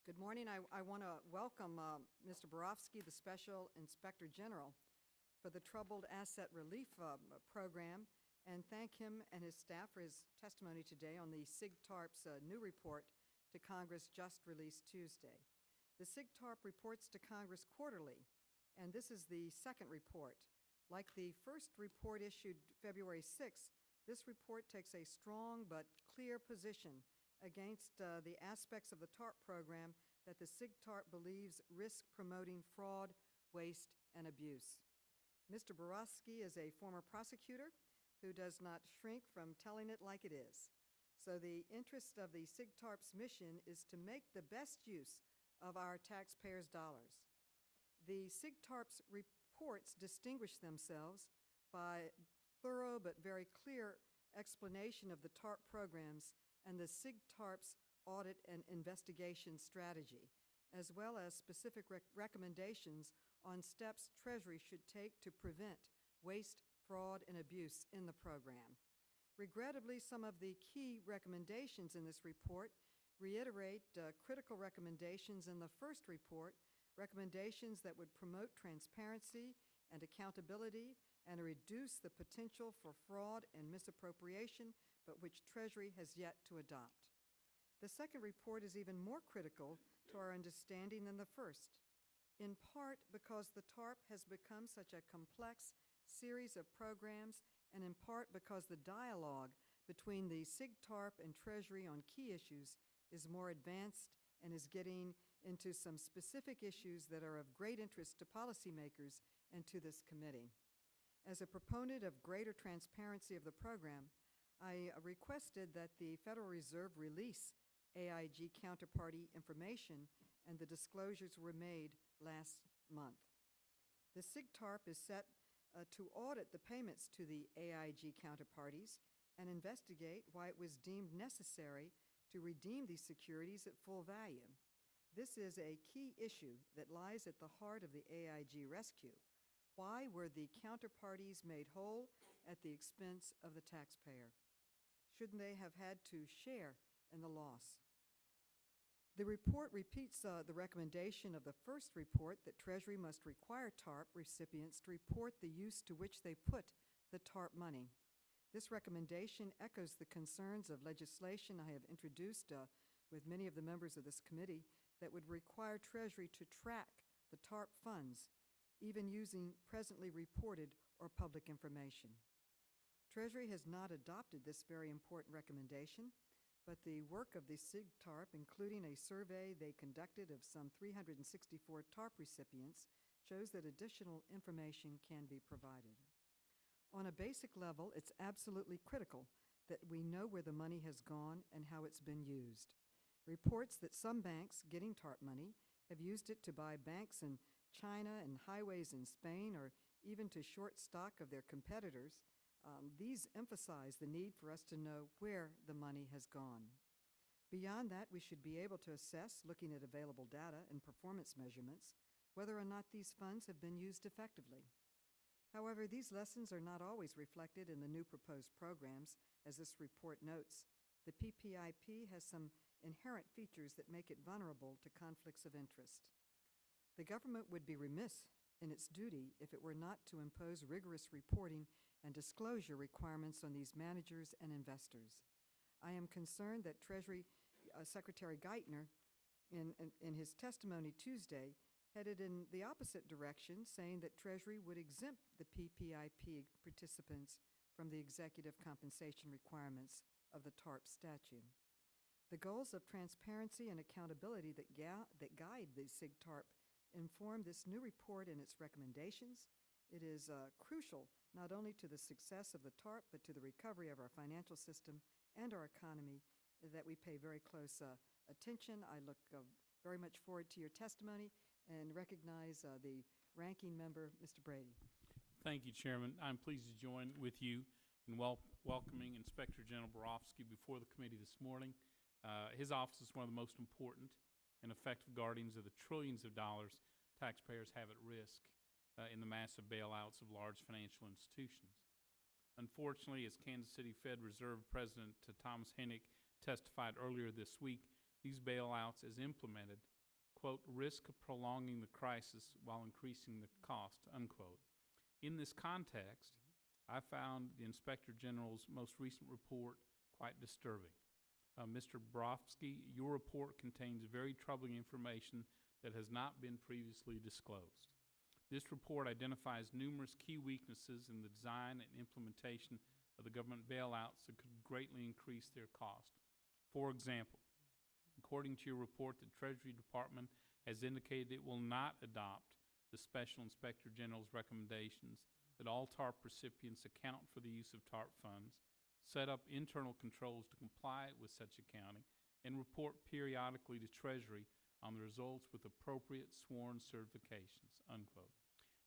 Good morning. I want to welcome Mr. Barofsky, the Special Inspector General, for the Troubled Asset Relief Program, and thank him and his staff for his testimony today on the SIG TARP's new report to Congress just released Tuesday. The SIG TARP reports to Congress quarterly, and this is the second report. Like the first report issued February 6th, this report takes a strong but clear position against the aspects of the TARP program that the SIG TARP believes risk promoting fraud, waste, and abuse. Mr. Barofsky is a former prosecutor who does not shrink from telling it like it is. So the interest of the SIG TARP's mission is to make the best use of our taxpayers' dollars. The SIG TARP's reports distinguish themselves by thorough but very clear explanation of the TARP programs and the SIG TARP's audit and investigation strategy, as well as specific recommendations on steps Treasury should take to prevent waste, fraud, and abuse in the program. Regrettably, some of the key recommendations in this report reiterate critical recommendations in the first report, recommendations that would promote transparency and accountability and reduce the potential for fraud and misappropriation, but which Treasury has yet to adopt. The second report is even more critical to our understanding than the first, in part because the TARP has become such a complex series of programs, and in part because the dialogue between the SIG TARP and Treasury on key issues is more advanced and is getting into some specific issues that are of great interest to policymakers and to this committee. As a proponent of greater transparency of the program, I requested that the Federal Reserve release AIG counterparty information, and the disclosures were made last month. The SIG TARP is set to audit the payments to the AIG counterparties and investigate why it was deemed necessary to redeem these securities at full value. This is a key issue that lies at the heart of the AIG rescue. Why were the counterparties made whole at the expense of the taxpayer? Shouldn't they have had to share in the loss? The report repeats the recommendation of the first report that Treasury must require TARP recipients to report the use to which they put the TARP money. This recommendation echoes the concerns of legislation I have introduced with many of the members of this committee that would require Treasury to track the TARP funds, even using presently reported or public information. Treasury has not adopted this very important recommendation, but the work of the SIG TARP, including a survey they conducted of some 364 TARP recipients, shows that additional information can be provided. On a basic level, it's absolutely critical that we know where the money has gone and how it's been used. Reports that some banks getting TARP money have used it to buy banks in China and highways in Spain, or even to short stock of their competitors, these emphasize the need for us to know where the money has gone. Beyond that, we should be able to assess, looking at available data and performance measurements, whether or not these funds have been used effectively. However, these lessons are not always reflected in the new proposed programs, as this report notes. The PPIP has some inherent features that make it vulnerable to conflicts of interest. The government would be remiss in its duty if it were not to impose rigorous reporting and disclosure requirements on these managers and investors. I am concerned that Treasury Secretary Geithner, in his testimony Tuesday, headed in the opposite direction, saying that Treasury would exempt the PPIP participants from the executive compensation requirements of the TARP statute. The goals of transparency and accountability that guide the SIG TARP inform this new report and its recommendations. It is crucial not only to the success of the TARP, but to the recovery of our financial system and our economy that we pay very close attention. I look very much forward to your testimony and recognize the ranking member, Mr. Brady. Thank you, Chairman. I'm pleased to join with you in welcoming Inspector General Barofsky before the committee this morning. His office is one of the most important and effective guardians of the trillions of dollars taxpayers have at risk in the massive bailouts of large financial institutions. Unfortunately, as Kansas City Fed Reserve President Thomas Hennick testified earlier this week, these bailouts, as implemented, quote, risk of prolonging the crisis while increasing the cost, unquote. In this context, I found the Inspector General's most recent report quite disturbing. Mr. Barofsky, your report contains very troubling information that has not been previously disclosed. This report identifies numerous key weaknesses in the design and implementation of the government bailouts that could greatly increase their cost. For example, according to your report, the Treasury Department has indicated it will not adopt the Special Inspector General's recommendations that all TARP recipients account for the use of TARP funds, set up internal controls to comply with such accounting, and report periodically to Treasury on the results with appropriate sworn certifications, unquote.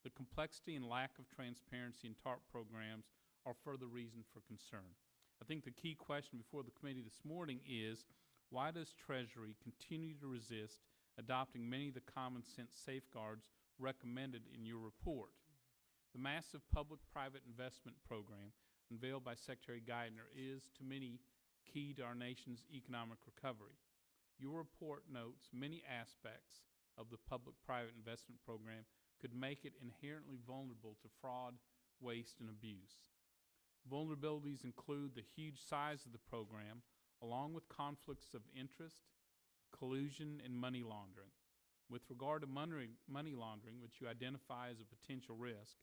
The complexity and lack of transparency in TARP programs are further reason for concern. I think the key question before the committee this morning is, why does Treasury continue to resist adopting many of the common sense safeguards recommended in your report? The massive public-private investment program unveiled by Secretary Geithner is, to many, key to our nation's economic recovery. Your report notes many aspects of the public-private investment program could make it inherently vulnerable to fraud, waste, and abuse. Vulnerabilities include the huge size of the program, along with conflicts of interest, collusion, and money laundering. With regard to money laundering, which you identify as a potential risk,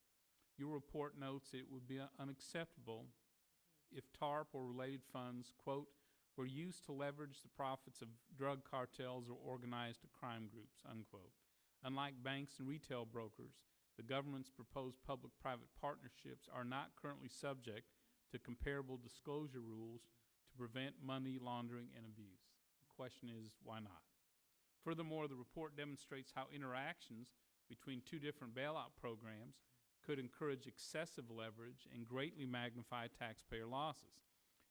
your report notes it would be unacceptable if TARP or related funds, quote, were used to leverage the profits of drug cartels or organized crime groups, unquote. Unlike banks and retail brokers, the government's proposed public-private partnerships are not currently subject to comparable disclosure rules to prevent money laundering and abuse. The question is, why not? Furthermore, the report demonstrates how interactions between two different bailout programs could encourage excessive leverage and greatly magnify taxpayer losses.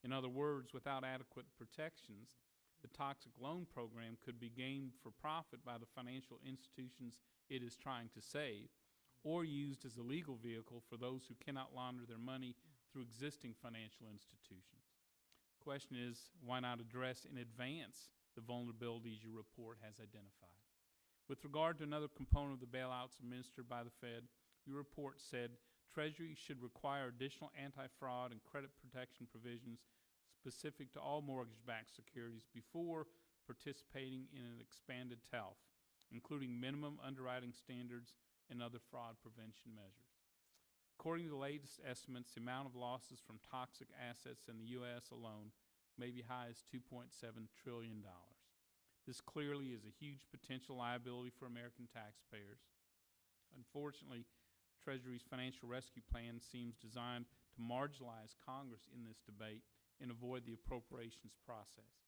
In other words, without adequate protections, the toxic loan program could be gained for profit by the financial institutions it is trying to save, or used as a legal vehicle for those who cannot launder their money through existing financial institutions. The question is, why not address in advance the vulnerabilities your report has identified? With regard to another component of the bailouts administered by the Fed, your report said Treasury should require additional anti-fraud and credit protection provisions specific to all mortgage-backed securities before participating in an expanded TALF, including minimum underwriting standards and other fraud prevention measures. According to the latest estimates, the amount of losses from toxic assets in the U.S. alone may be high as $2.7 trillion. This clearly is a huge potential liability for American taxpayers. Unfortunately, Treasury's financial rescue plan seems designed to marginalize Congress in this debate and avoid the appropriations process.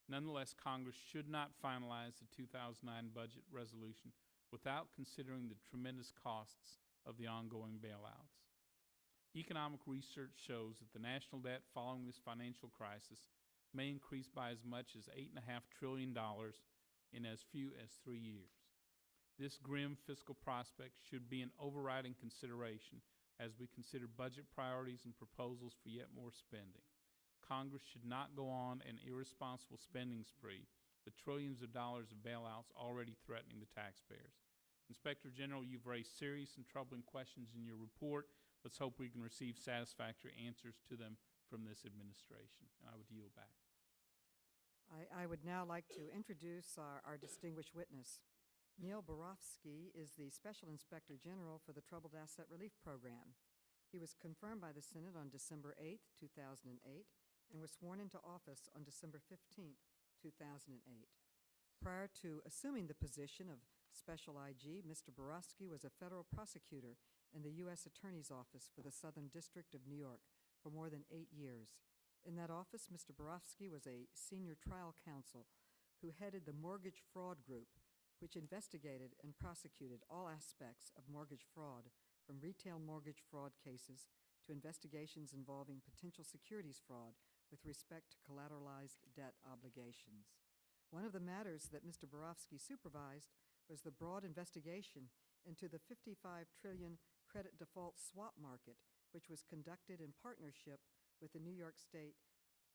Nonetheless, Congress should not finalize the 2009 budget resolution without considering the tremendous costs of the ongoing bailouts. Economic research shows that the national debt following this financial crisis may increase by as much as $8.5 trillion in as few as 3 years. This grim fiscal prospect should be an overriding consideration as we consider budget priorities and proposals for yet more spending. Congress should not go on an irresponsible spending spree with trillions of dollars of bailouts already threatening the taxpayers. Inspector General, you've raised serious and troubling questions in your report. Let's hope we can receive satisfactory answers to them from this administration. And I would yield back. I would now like to introduce our distinguished witness. Neil Barofsky is the Special Inspector General for the Troubled Asset Relief Program. He was confirmed by the Senate on December 8, 2008, and was sworn into office on December 15, 2008. Prior to assuming the position of Special IG, Mr. Barofsky was a federal prosecutor in the U.S. Attorney's Office for the Southern District of New York for more than 8 years. In that office, Mr. Barofsky was a senior trial counsel who headed the Mortgage Fraud Group, which investigated and prosecuted all aspects of mortgage fraud, from retail mortgage fraud cases to investigations involving potential securities fraud with respect to collateralized debt obligations. One of the matters that Mr. Barofsky supervised was the broad investigation into the $55 trillion credit default swap market, which was conducted in partnership with the New York State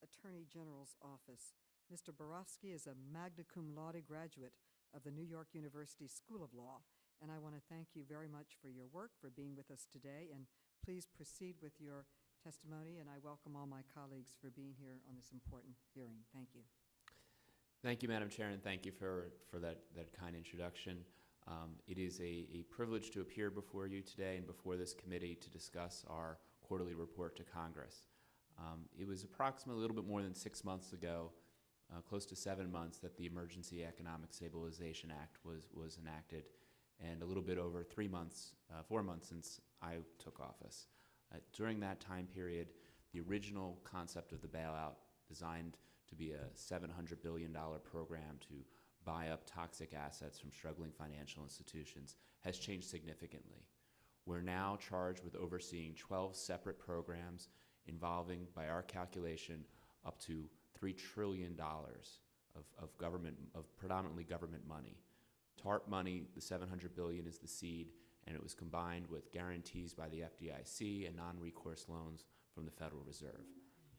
Attorney General's Office. Mr. Barofsky is a magna cum laude graduate of the New York University School of Law. And I want to thank you very much for your work, for being with us today, and please proceed with your testimony, and I welcome all my colleagues for being here on this important hearing. Thank you. Thank you, Madam Chair, and thank you for that kind introduction. It is a privilege to appear before you today and before this committee to discuss our quarterly report to Congress. It was approximately a little bit more than 6 months ago, close to 7 months, that the Emergency Economic Stabilization Act was enacted, and a little bit over 4 months since I took office. During that time period, the original concept of the bailout, designed to be a $700 billion program to buy up toxic assets from struggling financial institutions, has changed significantly. We're now charged with overseeing 12 separate programs involving, by our calculation, up to $3 trillion of predominantly government money. TARP money, the $700 billion, is the seed, and it was combined with guarantees by the FDIC and non-recourse loans from the Federal Reserve.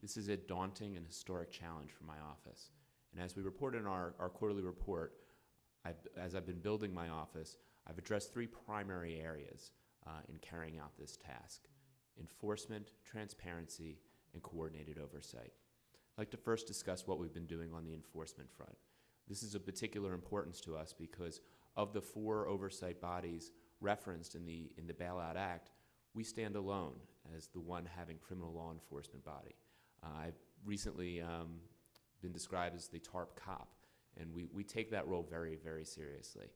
This is a daunting and historic challenge for my office. And as we report in our quarterly report, as I've been building my office, I've addressed 3 primary areas in carrying out this task: enforcement, transparency, and coordinated oversight. I'd like to first discuss what we've been doing on the enforcement front. This is of particular importance to us because of the 4 oversight bodies referenced in the Bailout Act, we stand alone as the one having criminal law enforcement body. I've recently been described as the TARP cop, and we take that role very, very seriously.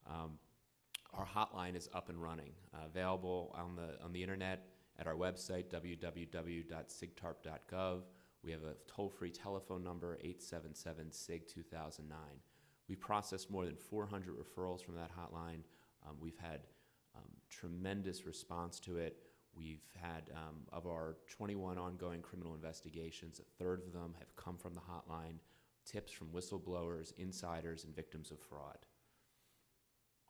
Our hotline is up and running, available on the internet at our website, www.sigtarp.gov. We have a toll-free telephone number, 877-SIG-2009. We've processed more than 400 referrals from that hotline. We've had tremendous response to it. We've had, of our 21 ongoing criminal investigations, a third of them have come from the hotline, tips from whistleblowers, insiders, and victims of fraud.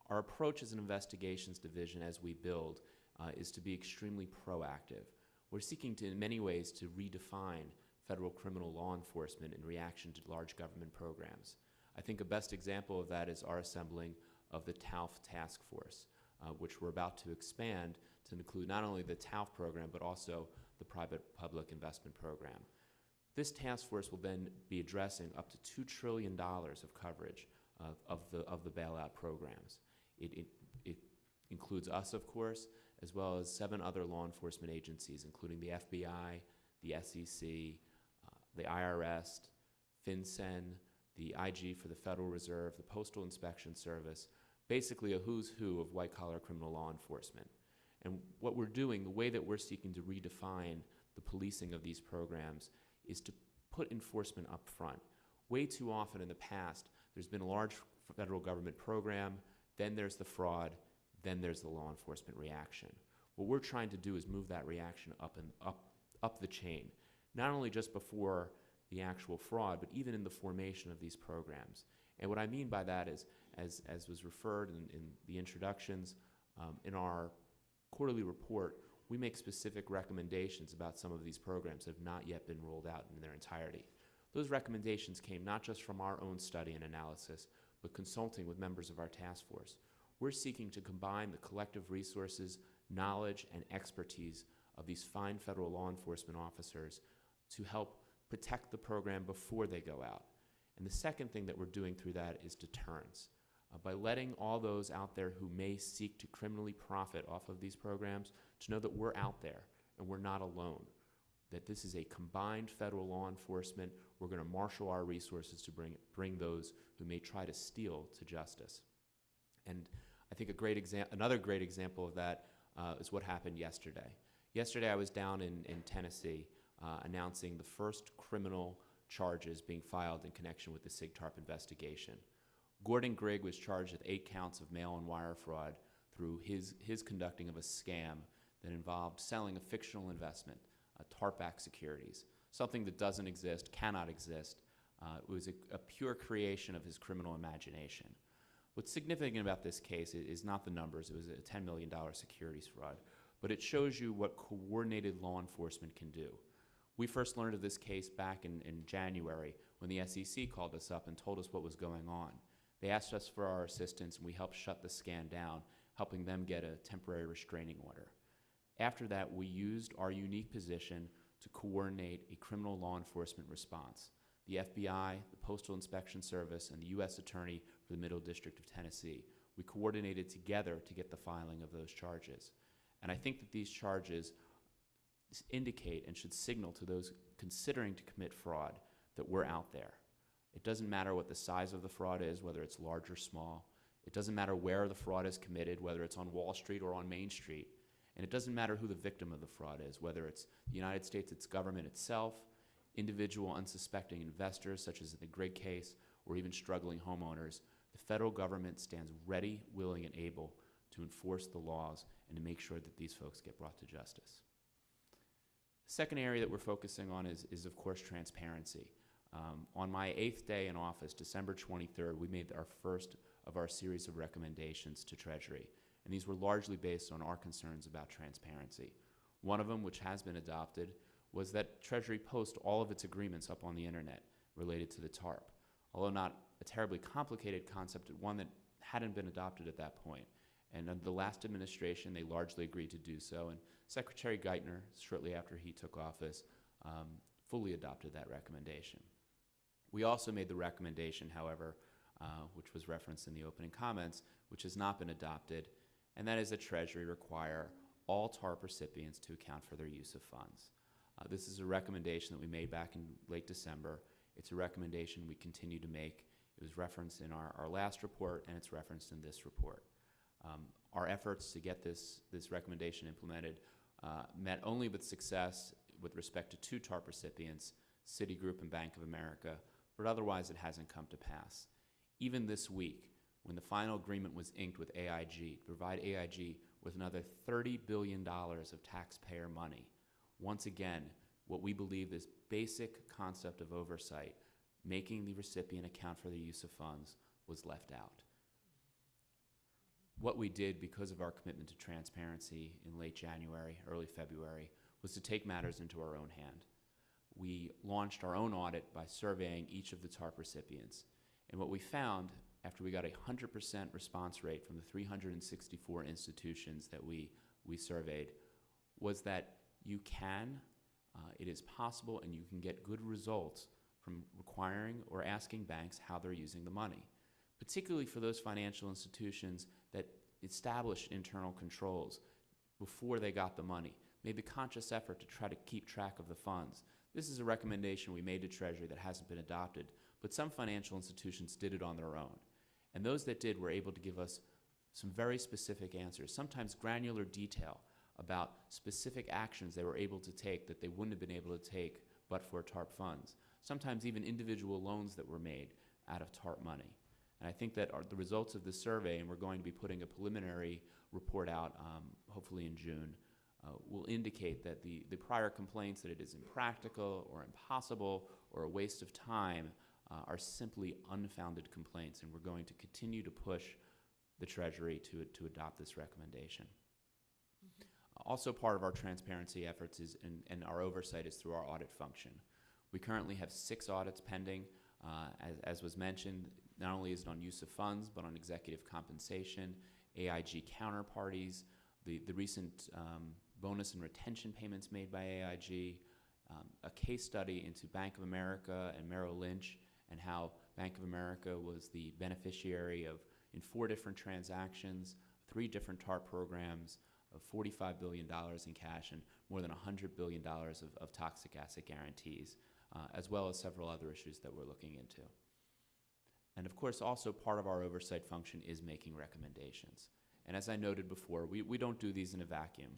Our approach as an investigations division as we build is to be extremely proactive. We're seeking to, in many ways, to redefine federal criminal law enforcement in reaction to large government programs. I think a best example of that is our assembling of the TALF task force, which we're about to expand to include not only the TALF program, but also the private-public investment program. This task force will then be addressing up to $2 trillion of coverage of the bailout programs. It includes us, of course, as well as 7 other law enforcement agencies, including the FBI, the SEC, the IRS, FinCEN, the IG for the Federal Reserve, the Postal Inspection Service, basically a who's who of white-collar criminal law enforcement. And what we're doing, the way that we're seeking to redefine the policing of these programs, is to put enforcement up front. Way too often in the past, there's been a large federal government program, then there's the fraud, then there's the law enforcement reaction. What we're trying to do is move that reaction up the chain, not only just before the actual fraud, but even in the formation of these programs. And what I mean by that is, as was referred in the introductions, in our quarterly report, we make specific recommendations about some of these programs that have not yet been rolled out in their entirety. Those recommendations came not just from our own study and analysis, but consulting with members of our task force. We're seeking to combine the collective resources, knowledge, and expertise of these fine federal law enforcement officers to help protect the program before they go out. And the second thing that we're doing through that is deterrence. By letting all those out there who may seek to criminally profit off of these programs to know that we're out there and we're not alone, that this is a combined federal law enforcement. We're going to marshal our resources to bring those who may try to steal to justice. And I think another great example of that is what happened yesterday. Yesterday I was down in Tennessee announcing the first criminal charges being filed in connection with the SIG TARP investigation. Gordon Grigg was charged with 8 counts of mail-in wire fraud through his conducting of a scam that involved selling a fictional investment, TARP Act securities, something that doesn't exist, cannot exist. It was a pure creation of his criminal imagination. What's significant about this case is not the numbers. It was a $10 million securities fraud, but it shows you what coordinated law enforcement can do. We first learned of this case back in January when the SEC called us up and told us what was going on. They asked us for our assistance, and we helped shut the scan down, helping them get a temporary restraining order. After that, we used our unique position to coordinate a criminal law enforcement response. The FBI, the Postal Inspection Service, and the U.S. Attorney for the Middle District of Tennessee. We coordinated together to get the filing of those charges. And I think that these charges indicate and should signal to those considering to commit fraud that we're out there. It doesn't matter what the size of the fraud is, whether it's large or small. It doesn't matter where the fraud is committed, whether it's on Wall Street or on Main Street. And it doesn't matter who the victim of the fraud is, whether it's the United States, its government itself, individual unsuspecting investors, such as in the Grigg case, or even struggling homeowners. The federal government stands ready, willing, and able to enforce the laws and to make sure that these folks get brought to justice. The second area that we're focusing on is of course, transparency. On my 8th day in office, December 23rd, we made our first of our series of recommendations to Treasury. And these were largely based on our concerns about transparency. One of them, which has been adopted, was that Treasury post all of its agreements up on the internet related to the TARP. Although not a terribly complicated concept, one that hadn't been adopted at that point. And under the last administration, they largely agreed to do so. And Secretary Geithner, shortly after he took office, fully adopted that recommendation. We also made the recommendation, however, which was referenced in the opening comments, which has not been adopted, and that is that Treasury require all TARP recipients to account for their use of funds. This is a recommendation that we made back in late December. It's a recommendation we continue to make. It was referenced in our last report, and it's referenced in this report. Our efforts to get this recommendation implemented met only with success with respect to 2 TARP recipients, Citigroup and Bank of America, but otherwise it hasn't come to pass. Even this week, when the final agreement was inked with AIG to provide AIG with another $30 billion of taxpayer money, once again, what we believe is basic concept of oversight, making the recipient account for the use of funds, was left out. What we did because of our commitment to transparency in late January, early February, was to take matters into our own hand. We launched our own audit by surveying each of the TARP recipients. And what we found, after we got a 100% response rate from the 364 institutions that we surveyed, was that you can, it is possible, and you can get good results from requiring or asking banks how they're using the money, particularly for those financial institutions that established internal controls before they got the money, made the conscious effort to try to keep track of the funds. This is a recommendation we made to Treasury that hasn't been adopted, but some financial institutions did it on their own. And those that did were able to give us some very specific answers, sometimes granular detail about specific actions they were able to take that they wouldn't have been able to take but for TARP funds. Sometimes even individual loans that were made out of TARP money. And I think that the results of this survey, and we're going to be putting a preliminary report out hopefully in June, will indicate that the prior complaints that it is impractical or impossible or a waste of time are simply unfounded complaints, and we're going to continue to push the Treasury to adopt this recommendation. Also part of our transparency efforts is, and our oversight is through our audit function. We currently have 6 audits pending. As was mentioned, not only is it on use of funds, but on executive compensation, AIG counterparties, the recent bonus and retention payments made by AIG, a case study into Bank of America and Merrill Lynch, and how Bank of America was the beneficiary of, in 4 different transactions, 3 different TARP programs, of $45 billion in cash and more than $100 billion of toxic asset guarantees, as well as several other issues that we're looking into. And of course, also part of our oversight function is making recommendations. And as I noted before, we don't do these in a vacuum.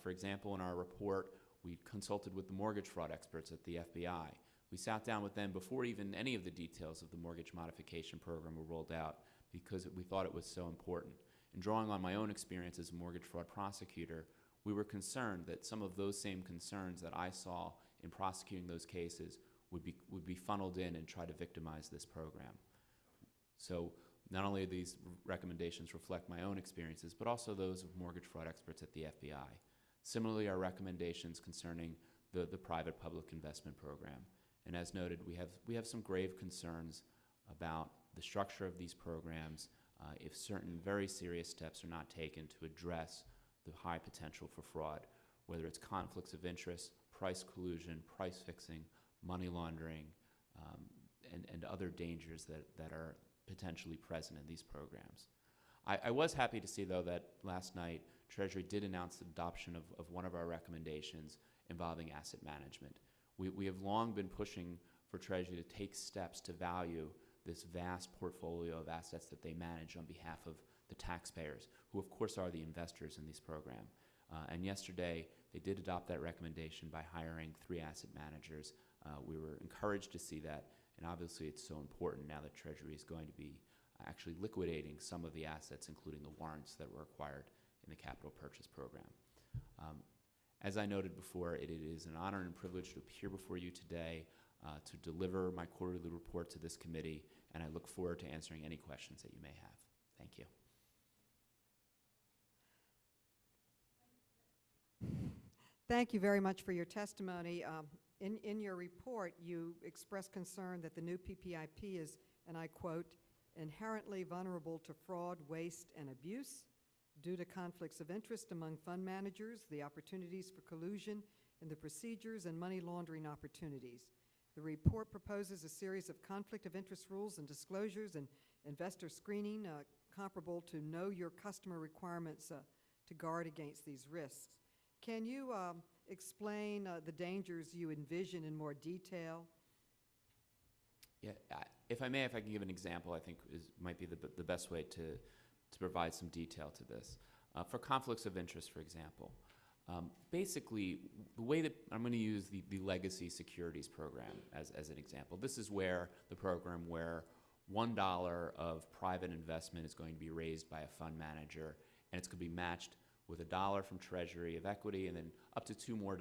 For example, in our report, we consulted with the mortgage fraud experts at the FBI. We sat down with them before even any of the details of the mortgage modification program were rolled out because we thought it was so important. And drawing on my own experience as a mortgage fraud prosecutor, we were concerned that some of those same concerns that I saw in prosecuting those cases would be funneled in and try to victimize this program. So not only do these recommendations reflect my own experiences, but also those of mortgage fraud experts at the FBI. Similarly, our recommendations concerning the private public investment program. And as noted, we have some grave concerns about the structure of these programs if certain very serious steps are not taken to address the high potential for fraud, whether it's conflicts of interest, price collusion, price fixing, money laundering, and other dangers that are potentially present in these programs. I was happy to see, though, that last night Treasury did announce the adoption of one of our recommendations involving asset management. We have long been pushing for Treasury to take steps to value this vast portfolio of assets that they manage on behalf of the taxpayers, who of course are the investors in this program. And yesterday, they did adopt that recommendation by hiring 3 asset managers. We were encouraged to see that, and obviously it's so important now that Treasury is going to be actually liquidating some of the assets, including the warrants that were acquired in the capital purchase program. As I noted before, it is an honor and privilege to appear before you today to deliver my quarterly report to this committee, and I look forward to answering any questions that you may have. Thank you. Thank you very much for your testimony. In your report, you express concern that the new PPIP is, and I quote, inherently vulnerable to fraud, waste, and abuse due to conflicts of interest among fund managers, the opportunities for collusion in the procedures, and money laundering opportunities. The report proposes a series of conflict of interest rules and disclosures and investor screening comparable to know your customer requirements to guard against these risks. Can you explain the dangers you envision in more detail? Yeah, if I may, if I can give an example, I think might be the best way to provide some detail to this. For conflicts of interest, for example, basically, the way that I'm going to use the legacy securities program as an example. This is where the program where $1 of private investment is going to be raised by a fund manager, and it's going to be matched with $1 from Treasury of equity, and then up to $2 more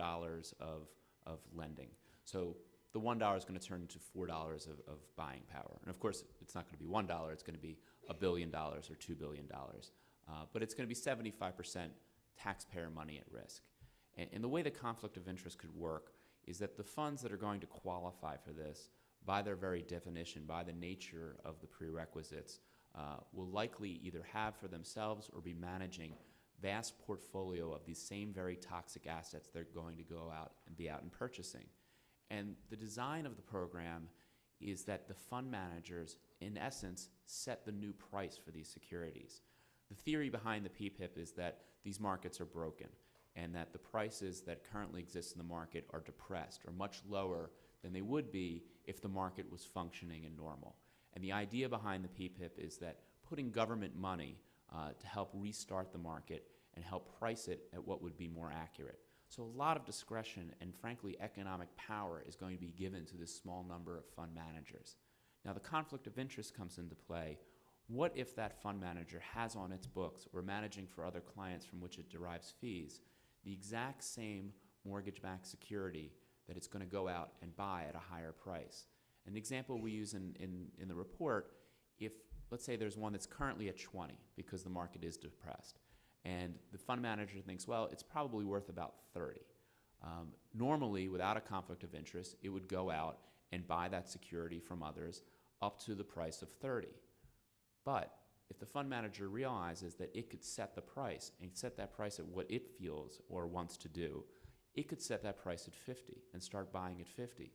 of lending. So the $1 is going to turn into $4 of buying power. And of course, it's not going to be $1, it's going to be $1 billion or $2 billion. But it's going to be 75% taxpayer money at risk. And the way the conflict of interest could work is that the funds that are going to qualify for this, by their very definition, by the nature of the prerequisites, will likely either have for themselves or be managing vast portfolio of these same very toxic assets they're going to go out and purchasing. And the design of the program is that the fund managers, in essence, set the new price for these securities. The theory behind the PPIP is that these markets are broken and that the prices that currently exist in the market are depressed or much lower than they would be if the market was functioning and normal. And the idea behind the PPIP is that putting government money to help restart the market and help price it at what would be more accurate. So a lot of discretion and, frankly, economic power is going to be given to this small number of fund managers. Now, the conflict of interest comes into play. What if that fund manager has on its books or managing for other clients from which it derives fees the exact same mortgage-backed security that it's going to go out and buy at a higher price? An example we use in the report, if, let's say, there's one that's currently at 20 because the market is depressed, and the fund manager thinks, well, it's probably worth about 30. Normally, without a conflict of interest, it would go out and buy that security from others up to the price of 30. But if the fund manager realizes that it could set the price and set that price at what it feels or wants to do, it could set that price at 50 and start buying at 50.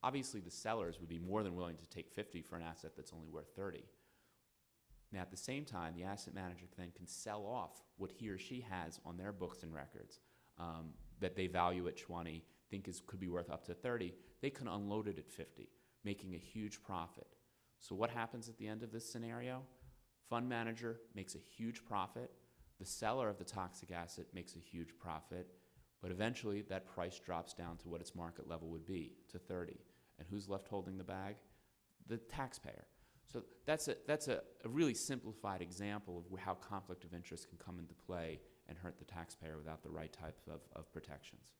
Obviously, the sellers would be more than willing to take 50 for an asset that's only worth 30. Now, at the same time, the asset manager then can sell off what he or she has on their books and records that they value at 20, think could be worth up to 30. They can unload it at 50, making a huge profit. So what happens at the end of this scenario? Fund manager makes a huge profit. The seller of the toxic asset makes a huge profit. But eventually, that price drops down to what its market level would be, to 30. And who's left holding the bag? The taxpayer. So that's a really simplified example of how conflict of interest can come into play and hurt the taxpayer without the right types of protections.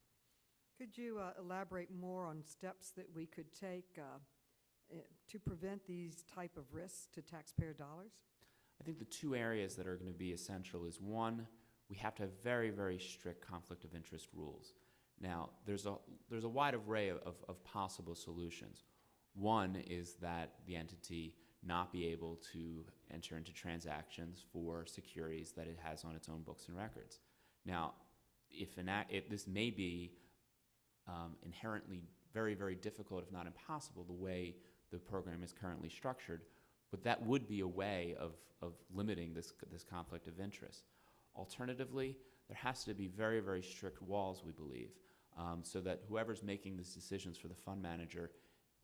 Could you elaborate more on steps that we could take to prevent these type of risks to taxpayer dollars? I think the two areas that are going to be essential is, one, we have to have very, very strict conflict of interest rules. Now, there's a wide array of possible solutions. One is that the entity not be able to enter into transactions for securities that it has on its own books and records. Now, if this may be inherently very, very difficult, if not impossible, the way the program is currently structured, but that would be a way of limiting this conflict of interest. Alternatively, there has to be very, very strict walls, we believe, so that whoever's making these decisions for the fund manager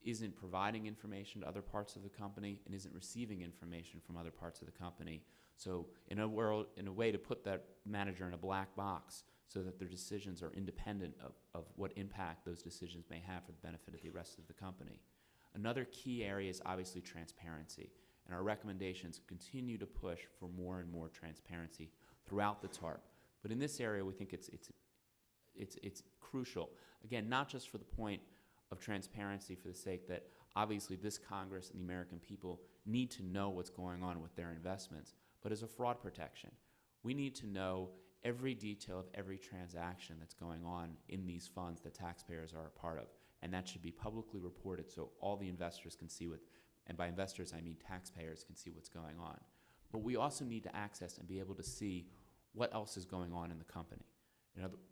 isn't providing information to other parts of the company and isn't receiving information from other parts of the company. So in a way to put that manager in a black box so that their decisions are independent of what impact those decisions may have for the benefit of the rest of the company. Another key area is obviously transparency, and our recommendations continue to push for more and more transparency throughout the TARP. But in this area, we think it's crucial. Again, not just for the point of transparency for the sake that obviously this Congress and the American people need to know what's going on with their investments, but as a fraud protection. We need to know every detail of every transaction that's going on in these funds that taxpayers are a part of, and that should be publicly reported so all the investors can see what, and by investors I mean taxpayers, can see what's going on. But we also need to access and be able to see what else is going on in the company.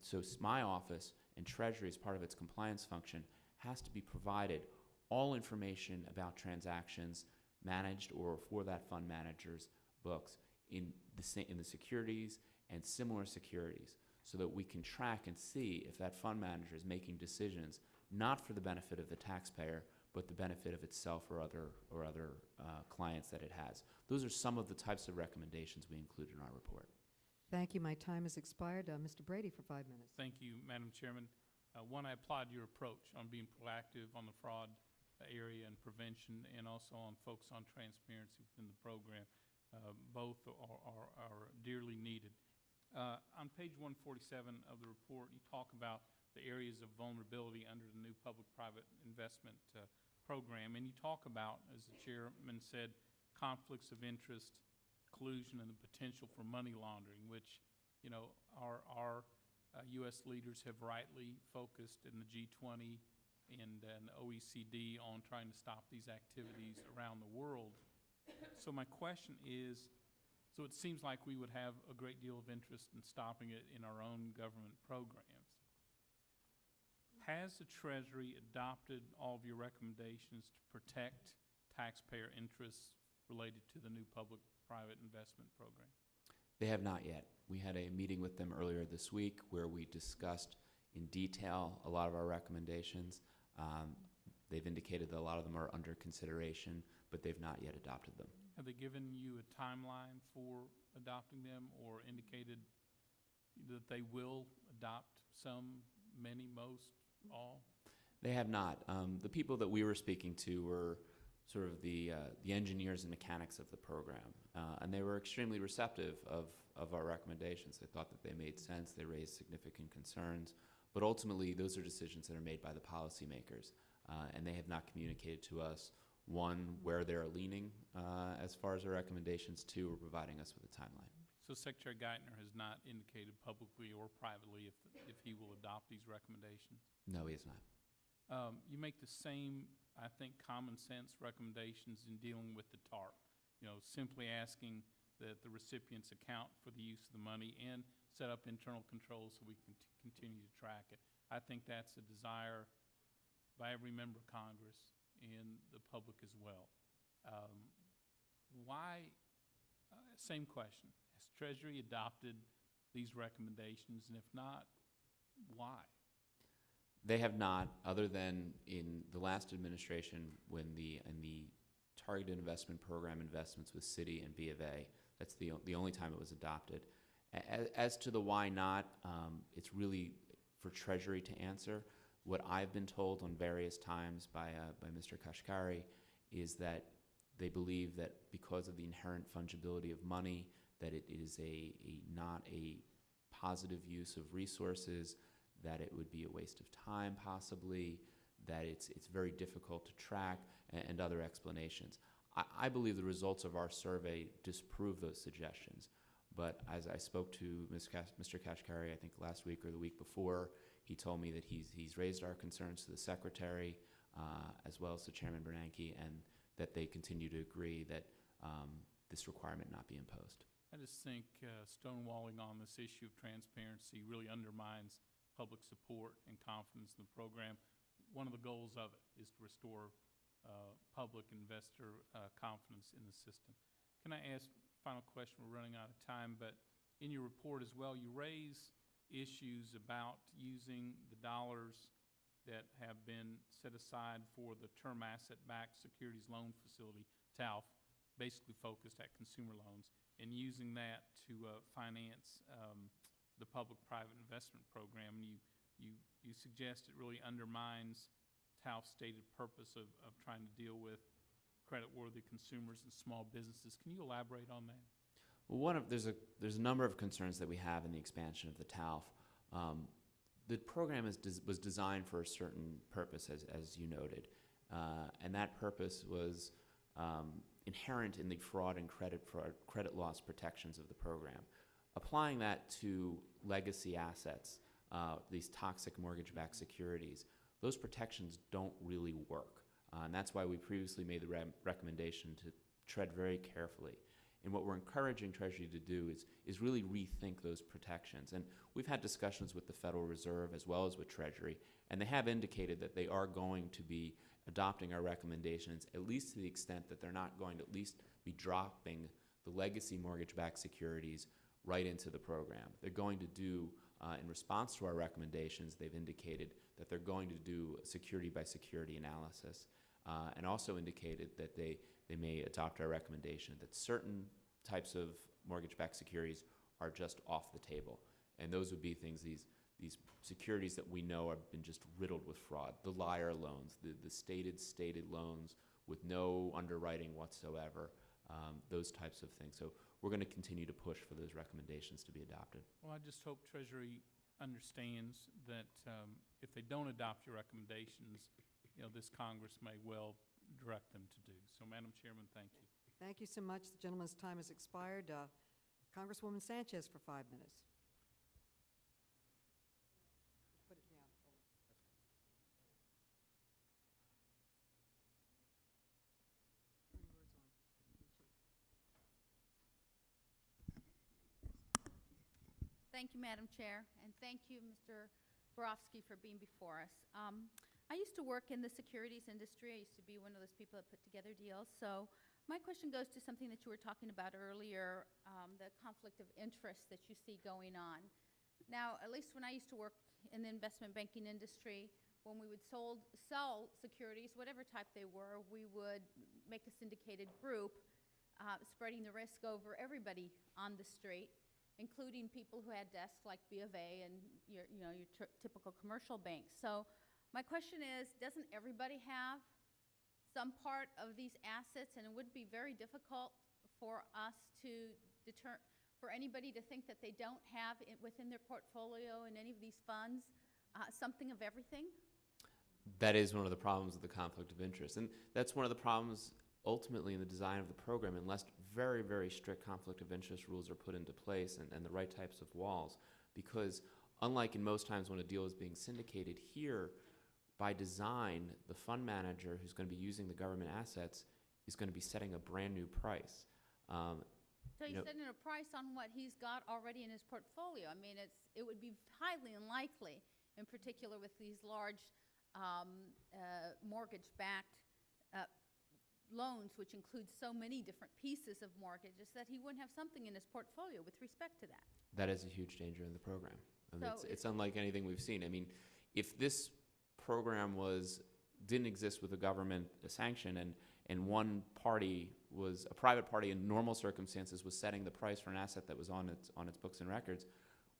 So my office and Treasury, as part of its compliance function, has to be provided all information about transactions managed or for that fund manager's books in the securities and similar securities, so that we can track and see if that fund manager is making decisions not for the benefit of the taxpayer, but the benefit of itself or other clients that it has. Those are some of the types of recommendations we include in our report. Thank you. My time has expired. Mr. Brady for 5 minutes. Thank you, Madam Chairman. One, I applaud your approach on being proactive on the fraud area and prevention, and also on focus on transparency within the program. Both are dearly needed. On page 147 of the report, you talk about the areas of vulnerability under the new public-private investment program, and you talk about, as the chairman said, conflicts of interest, collusion, and the potential for money laundering, which, our U.S. leaders have rightly focused in the G20 and OECD on trying to stop these activities around the world. So my question is, so it seems like we would have a great deal of interest in stopping it in our own government programs. Has the Treasury adopted all of your recommendations to protect taxpayer interests related to the new public-private investment program? They have not yet. We had a meeting with them earlier this week where we discussed in detail a lot of our recommendations. They've indicated that a lot of them are under consideration, but they've not yet adopted them. Have they given you a timeline for adopting them, or indicated that they will adopt some, many, most, all? They have not. The people that we were speaking to were sort of the engineers and mechanics of the program, and they were extremely receptive of our recommendations. They thought that they made sense. They raised significant concerns, but ultimately those are decisions that are made by the policymakers, and they have not communicated to us, one, where they're leaning as far as our recommendations, two, or providing us with a timeline. So Secretary Geithner has not indicated publicly or privately if he will adopt these recommendations? No, he has not. You make the same, I think, common sense recommendations in dealing with the TARP. Simply asking that the recipients account for the use of the money and set up internal controls so we can continue to track it. I think that's a desire by every member of Congress and the public as well. Why, same question, has Treasury adopted these recommendations, and if not, why? They have not, other than in the last administration when in the targeted investment program investments with Citi and B of A. That's the only time it was adopted. As to the why not, it's really for Treasury to answer. What I've been told on various times by Mr. Kashkari is that they believe that because of the inherent fungibility of money, that it is not a positive use of resources, that it would be a waste of time possibly, that it's very difficult to track, and other explanations. I believe the results of our survey disprove those suggestions. But as I spoke to Mr. Kashkari, I think last week or the week before, he told me that he's raised our concerns to the Secretary, as well as to Chairman Bernanke, and that they continue to agree that this requirement not be imposed. I just think stonewalling on this issue of transparency really undermines public support and confidence in the program. One of the goals of it is to restore public investor confidence in the system. Can I ask, final question, we're running out of time, but in your report as well, you raise issues about using the dollars that have been set aside for the Term Asset-Backed Securities Loan Facility, TALF, basically focused at consumer loans, and using that to finance the public-private investment program. And you suggest it really undermines TALF's stated purpose of trying to deal with credit-worthy consumers and small businesses. Can you elaborate on that? Well, there's a number of concerns that we have in the expansion of the TALF. The program was designed for a certain purpose, as you noted, and that purpose was inherent in the fraud and credit loss protections of the program. Applying that to legacy assets, these toxic mortgage-backed securities, those protections don't really work. And that's why we previously made the recommendation to tread very carefully. And what we're encouraging Treasury to do is really rethink those protections. And we've had discussions with the Federal Reserve as well as with Treasury, and they have indicated that they are going to be adopting our recommendations, at least to the extent that they're not going to at least be dropping the legacy mortgage-backed securities right into the program. They're going to do, in response to our recommendations, they've indicated that they're going to do a security-by-security analysis, and also indicated that they may adopt our recommendation that certain types of mortgage-backed securities are just off the table. And those would be things, these securities that we know have been just riddled with fraud, the liar loans, the stated loans with no underwriting whatsoever, those types of things. So we're going to continue to push for those recommendations to be adopted. Well, I just hope Treasury understands that if they don't adopt your recommendations, this Congress may well direct them to do. So, Madam Chairman, thank you. Thank you so much. The gentleman's time has expired. Congresswoman Sanchez for 5 minutes. Put it down. Turn yours on. Thank you, Madam Chair, and thank you, Mr. Barofsky, for being before us. I used to work in the securities industry. I used to be one of those people that put together deals. So my question goes to something that you were talking about earlier, the conflict of interest that you see going on. Now, at least when I used to work in the investment banking industry, when we would sell securities, whatever type they were, we would make a syndicated group, spreading the risk over everybody on the street, including people who had desks like B of A and your typical commercial banks. So my question is, doesn't everybody have some part of these assets, and it would be very difficult for us to for anybody to think that they don't have it within their portfolio in any of these funds something of everything? That is one of the problems of the conflict of interest. And that's one of the problems ultimately in the design of the program, unless very, very strict conflict of interest rules are put into place and the right types of walls. Because unlike in most times when a deal is being syndicated, here, by design, the fund manager who's going to be using the government assets is going to be setting a brand new price. So he's setting a price on what he's got already in his portfolio. I mean, it would be highly unlikely, in particular with these large mortgage-backed loans, which include so many different pieces of mortgages, that he wouldn't have something in his portfolio with respect to that. That is a huge danger in the program. I mean, So it's unlike anything we've seen. I mean, if this program didn't exist with a government sanction and one party was a private party in normal circumstances was setting the price for an asset that was on its books and records,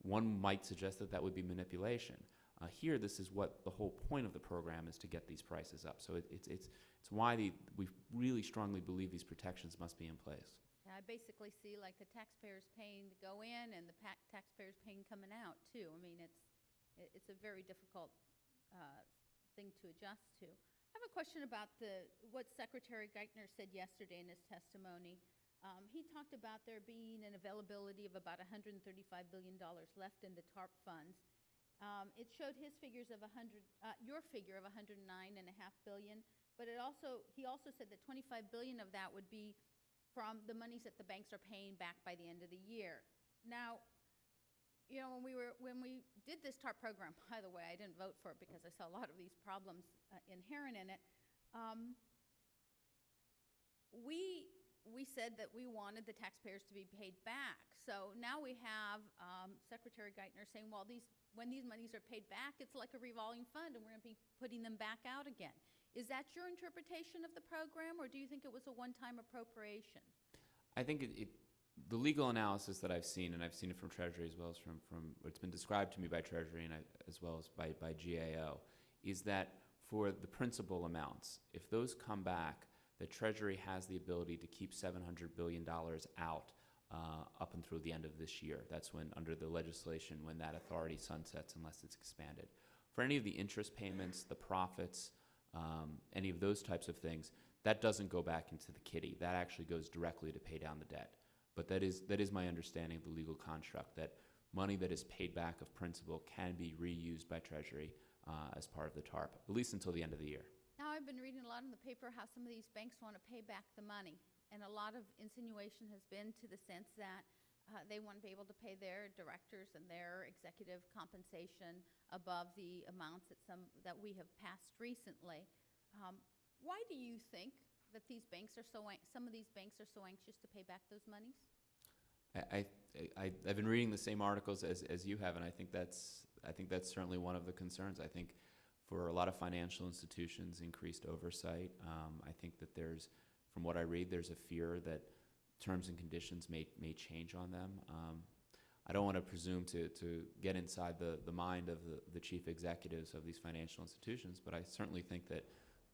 one might suggest that that would be manipulation. Here, this is what the whole point of the program is, to get these prices up. So it's why we really strongly believe these protections must be in place. Yeah, I basically see like the taxpayers paying to go in and the taxpayers paying coming out too. I mean, it's a very difficult thing to adjust to. I have a question about what Secretary Geithner said yesterday in his testimony. He talked about there being an availability of about $135 billion left in the TARP funds. It showed his figures of your figure of $109.5 billion, but he also said that 25 billion of that would be from the monies that the banks are paying back by the end of the year. Now, when we did this TARP program, by the way, I didn't vote for it because I saw a lot of these problems inherent in it. We said that we wanted the taxpayers to be paid back. So now we have Secretary Geithner saying, well, when these monies are paid back, it's like a revolving fund, and we're going to be putting them back out again. Is that your interpretation of the program, or do you think it was a one-time appropriation? I think the legal analysis that I've seen, and I've seen it from Treasury as well as from it's been described to me by Treasury and as well as by GAO, is that for the principal amounts, if those come back, the Treasury has the ability to keep $700 billion out up and through the end of this year. That's when, under the legislation, when that authority sunsets unless it's expanded. For any of the interest payments, the profits, any of those types of things, that doesn't go back into the kitty. That actually goes directly to pay down the debt. But that is my understanding of the legal construct, that money that is paid back of principal can be reused by Treasury as part of the TARP, at least until the end of the year. Now, I've been reading a lot in the paper how some of these banks want to pay back the money, and a lot of insinuation has been to the sense that they want to be able to pay their directors and their executive compensation above the amounts that we have passed recently. Why do you think that some of these banks are so anxious to pay back those monies? I've been reading the same articles as you have, and I think that's certainly one of the concerns. I think for a lot of financial institutions, increased oversight. I think that from what I read, there's a fear that terms and conditions may change on them. I don't want to presume to get inside the mind of the chief executives of these financial institutions, but I certainly think that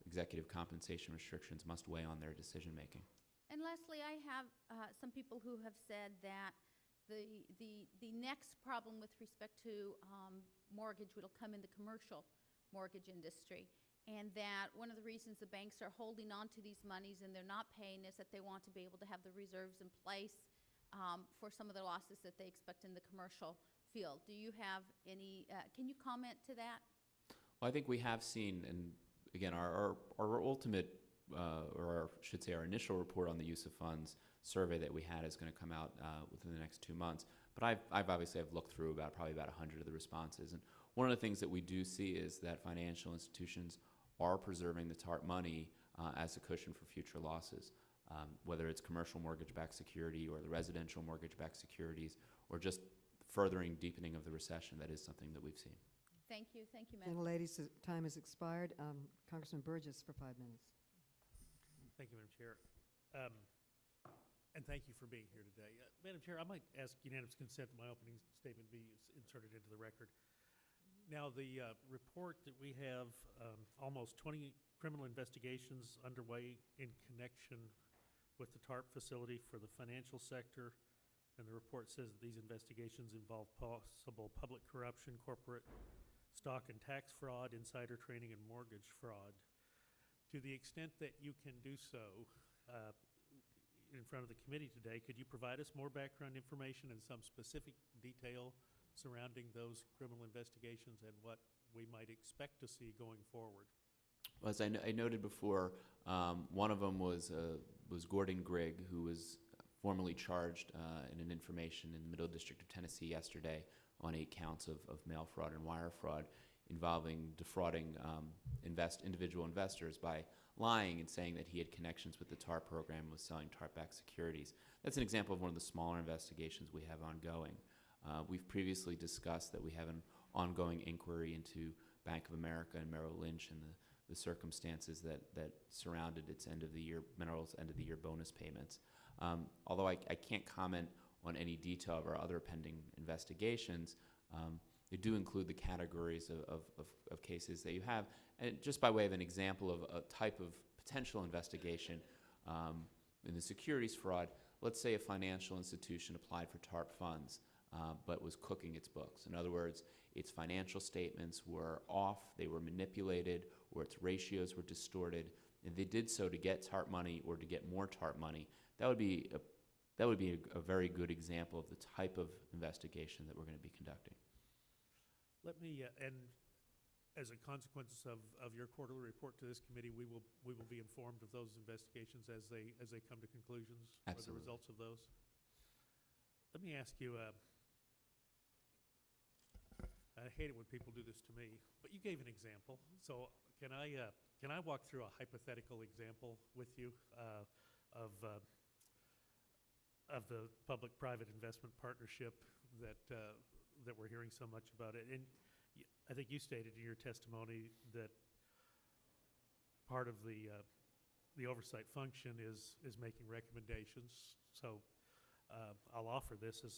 executive compensation restrictions must weigh on their decision making. And lastly, I have some people who have said that the next problem with respect to mortgage will come in the commercial mortgage industry, and that one of the reasons the banks are holding on to these monies and they're not paying is that they want to be able to have the reserves in place for some of the losses that they expect in the commercial field. Do you have any, can you comment to that? Well, I think we have seen, and again, our ultimate, or I should say our initial report on the use of funds survey that we had is going to come out within the next 2 months. But I've obviously looked through probably about 100 of the responses, and one of the things that we do see is that financial institutions are preserving the TARP money as a cushion for future losses, whether it's commercial mortgage-backed security or the residential mortgage-backed securities, or just furthering deepening of the recession. That is something that we've seen. Thank you, Madam. Gentlelady's time has expired. Congressman Burgess for 5 minutes. Thank you, Madam Chair. And thank you for being here today. Madam Chair, I might ask unanimous consent that my opening statement be inserted into the record. Now, the report that we have, almost 20 criminal investigations underway in connection with the TARP facility for the financial sector, and the report says that these investigations involve possible public corruption, corporate stock and tax fraud, insider trading, and mortgage fraud. To the extent that you can do so in front of the committee today, could you provide us more background information and some specific detail surrounding those criminal investigations and what we might expect to see going forward? Well, as I noted before, one of them was Gordon Grigg, who was formally charged in an information in the Middle District of Tennessee yesterday on 8 counts of mail fraud and wire fraud involving defrauding individual investors by lying and saying that he had connections with the TARP program and was selling TARP-backed securities. That's an example of one of the smaller investigations we have ongoing. We've previously discussed that we have an ongoing inquiry into Bank of America and Merrill Lynch and the circumstances that surrounded its Merrill's end-of-the-year bonus payments. Although I can't comment on any detail of our other pending investigations, they do include the categories of cases that you have. And just by way of an example of a type of potential investigation in the securities fraud, let's say a financial institution applied for TARP funds but was cooking its books. In other words, its financial statements were off, they were manipulated, or its ratios were distorted, and they did so to get TARP money or to get more TARP money. That would be a very good example of the type of investigation that we're going to be conducting. Let me, and as a consequence of your quarterly report to this committee, we will be informed of those investigations as they come to conclusions. Absolutely. Or the results of those. Let me ask you. I hate it when people do this to me, but you gave an example. So can I walk through a hypothetical example with you of the public-private investment partnership that we're hearing so much about it? And I think you stated in your testimony that part of the oversight function is making recommendations. So I'll offer this as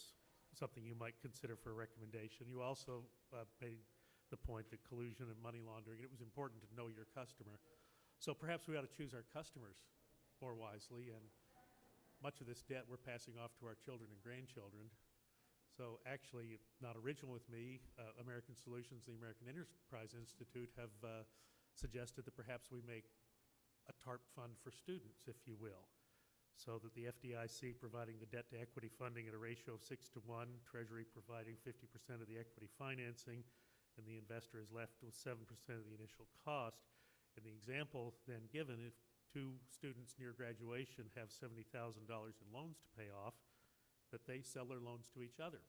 something you might consider for a recommendation. You also made the point that collusion and money laundering, it was important to know your customer. So perhaps we ought to choose our customers more wisely, and much of this debt we're passing off to our children and grandchildren. So actually, not original with me, American Solutions, the American Enterprise Institute have suggested that perhaps we make a TARP fund for students, if you will, so that the FDIC providing the debt-to-equity funding at a ratio of 6-to-1, Treasury providing 50% of the equity financing, and the investor is left with 7% of the initial cost. And the example then given, if two students near graduation have $70,000 in loans to pay off, that they sell their loans to each other.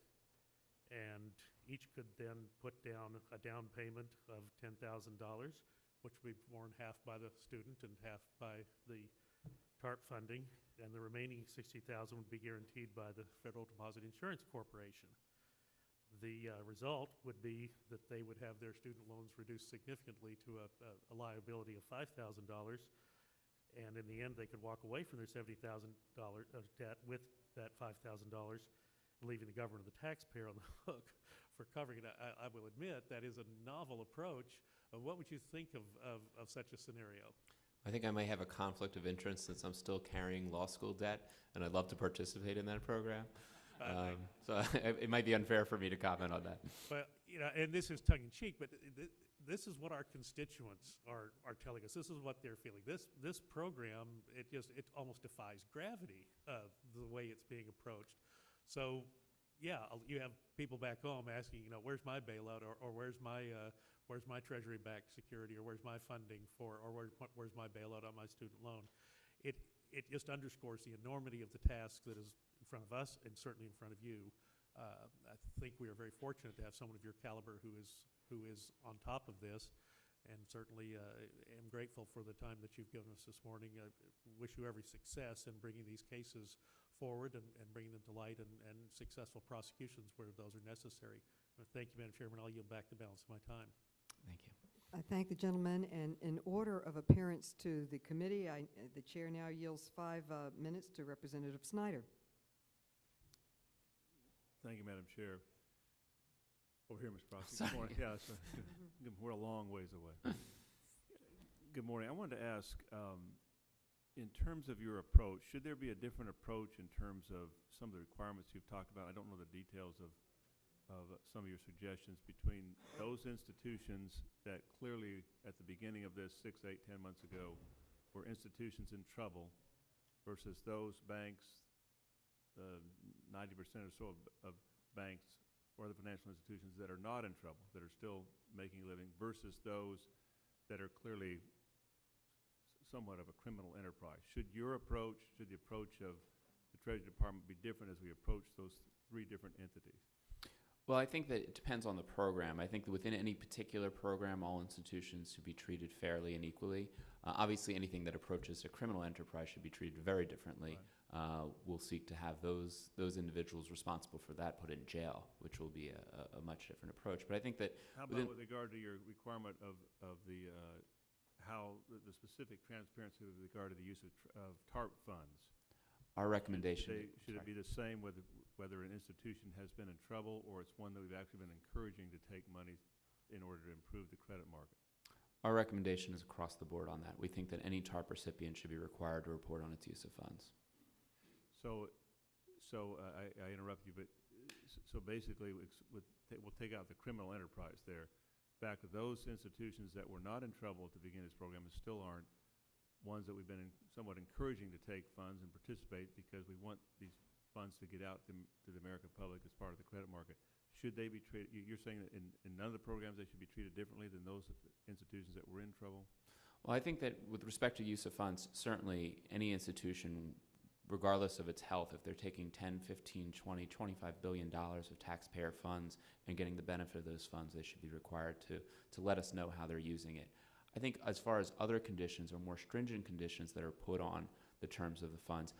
And each could then put down a down payment of $10,000, which would be borne half by the student and half by the TARP funding, and the remaining $60,000 would be guaranteed by the Federal Deposit Insurance Corporation. The result would be that they would have their student loans reduced significantly to a liability of $5,000, and in the end they could walk away from their $70,000 of debt with that $5,000, leaving the government or the taxpayer on the hook for covering it. I will admit that is a novel approach. What would you think of such a scenario? I think I may have a conflict of interest since I'm still carrying law school debt, and I'd love to participate in that program. So it might be unfair for me to comment on that. Well, and this is tongue-in-cheek, but this is what our constituents are telling us. This is what they're feeling. This program, it almost defies gravity, the way it's being approached. So, yeah, you have people back home asking, where's my bailout, or where's my Treasury-backed security, or where's my funding for, or where's my bailout on my student loan? It just underscores the enormity of the task that is in front of us and certainly in front of you. I think we are very fortunate to have someone of your caliber who is on top of this, and certainly am grateful for the time that you've given us this morning. I wish you every success in bringing these cases forward and bringing them to light, and successful prosecutions where those are necessary. Thank you, Madam Chairman. I'll yield back the balance of my time. Thank you. I thank the gentleman, and in order of appearance to the committee, the chair now yields 5 minutes to Representative Snyder. Thank you, Madam Chair. Over here, Ms. Barofsky. Good morning. Yeah, we're a long ways away. Good morning. I wanted to ask, in terms of your approach, should there be a different approach in terms of some of the requirements you've talked about? I don't know the details of some of your suggestions between those institutions that clearly at the beginning of this 6, 8, 10 months ago were institutions in trouble versus those banks, 90% or so of banks or other financial institutions that are not in trouble, that are still making a living, versus those that are clearly somewhat of a criminal enterprise. Should your approach, should the approach of the Treasury Department be different as we approach those 3 different entities? Well, I think that it depends on the program. I think that within any particular program, all institutions should be treated fairly and equally. Obviously, anything that approaches a criminal enterprise should be treated very differently. Right. We'll seek to have those individuals responsible for that put in jail, which will be a much different approach. But I think that how about with regard to your requirement of the how the specific transparency with regard to the use of TARP funds? Our recommendation should it be the same whether an institution has been in trouble or it's one that we've actually been encouraging to take money in order to improve the credit market? Our recommendation is across the board on that. We think that any TARP recipient should be required to report on its use of funds. So I interrupt you, but so basically we'll take out the criminal enterprise there. Back to those institutions that were not in trouble at the beginning of this program and still aren't, ones that we've been somewhat encouraging to take funds and participate because we want these funds to get out to the American public as part of the credit market. should they be treated, you're saying that in none of the programs they should be treated differently than those institutions that were in trouble? Well, I think that with respect to use of funds, certainly any institution, regardless of its health, if they're taking 10, 15, 20, $25 billion of taxpayer funds and getting the benefit of those funds, they should be required to let us know how they're using it. I think as far as other conditions or more stringent conditions that are put on the terms of the funds,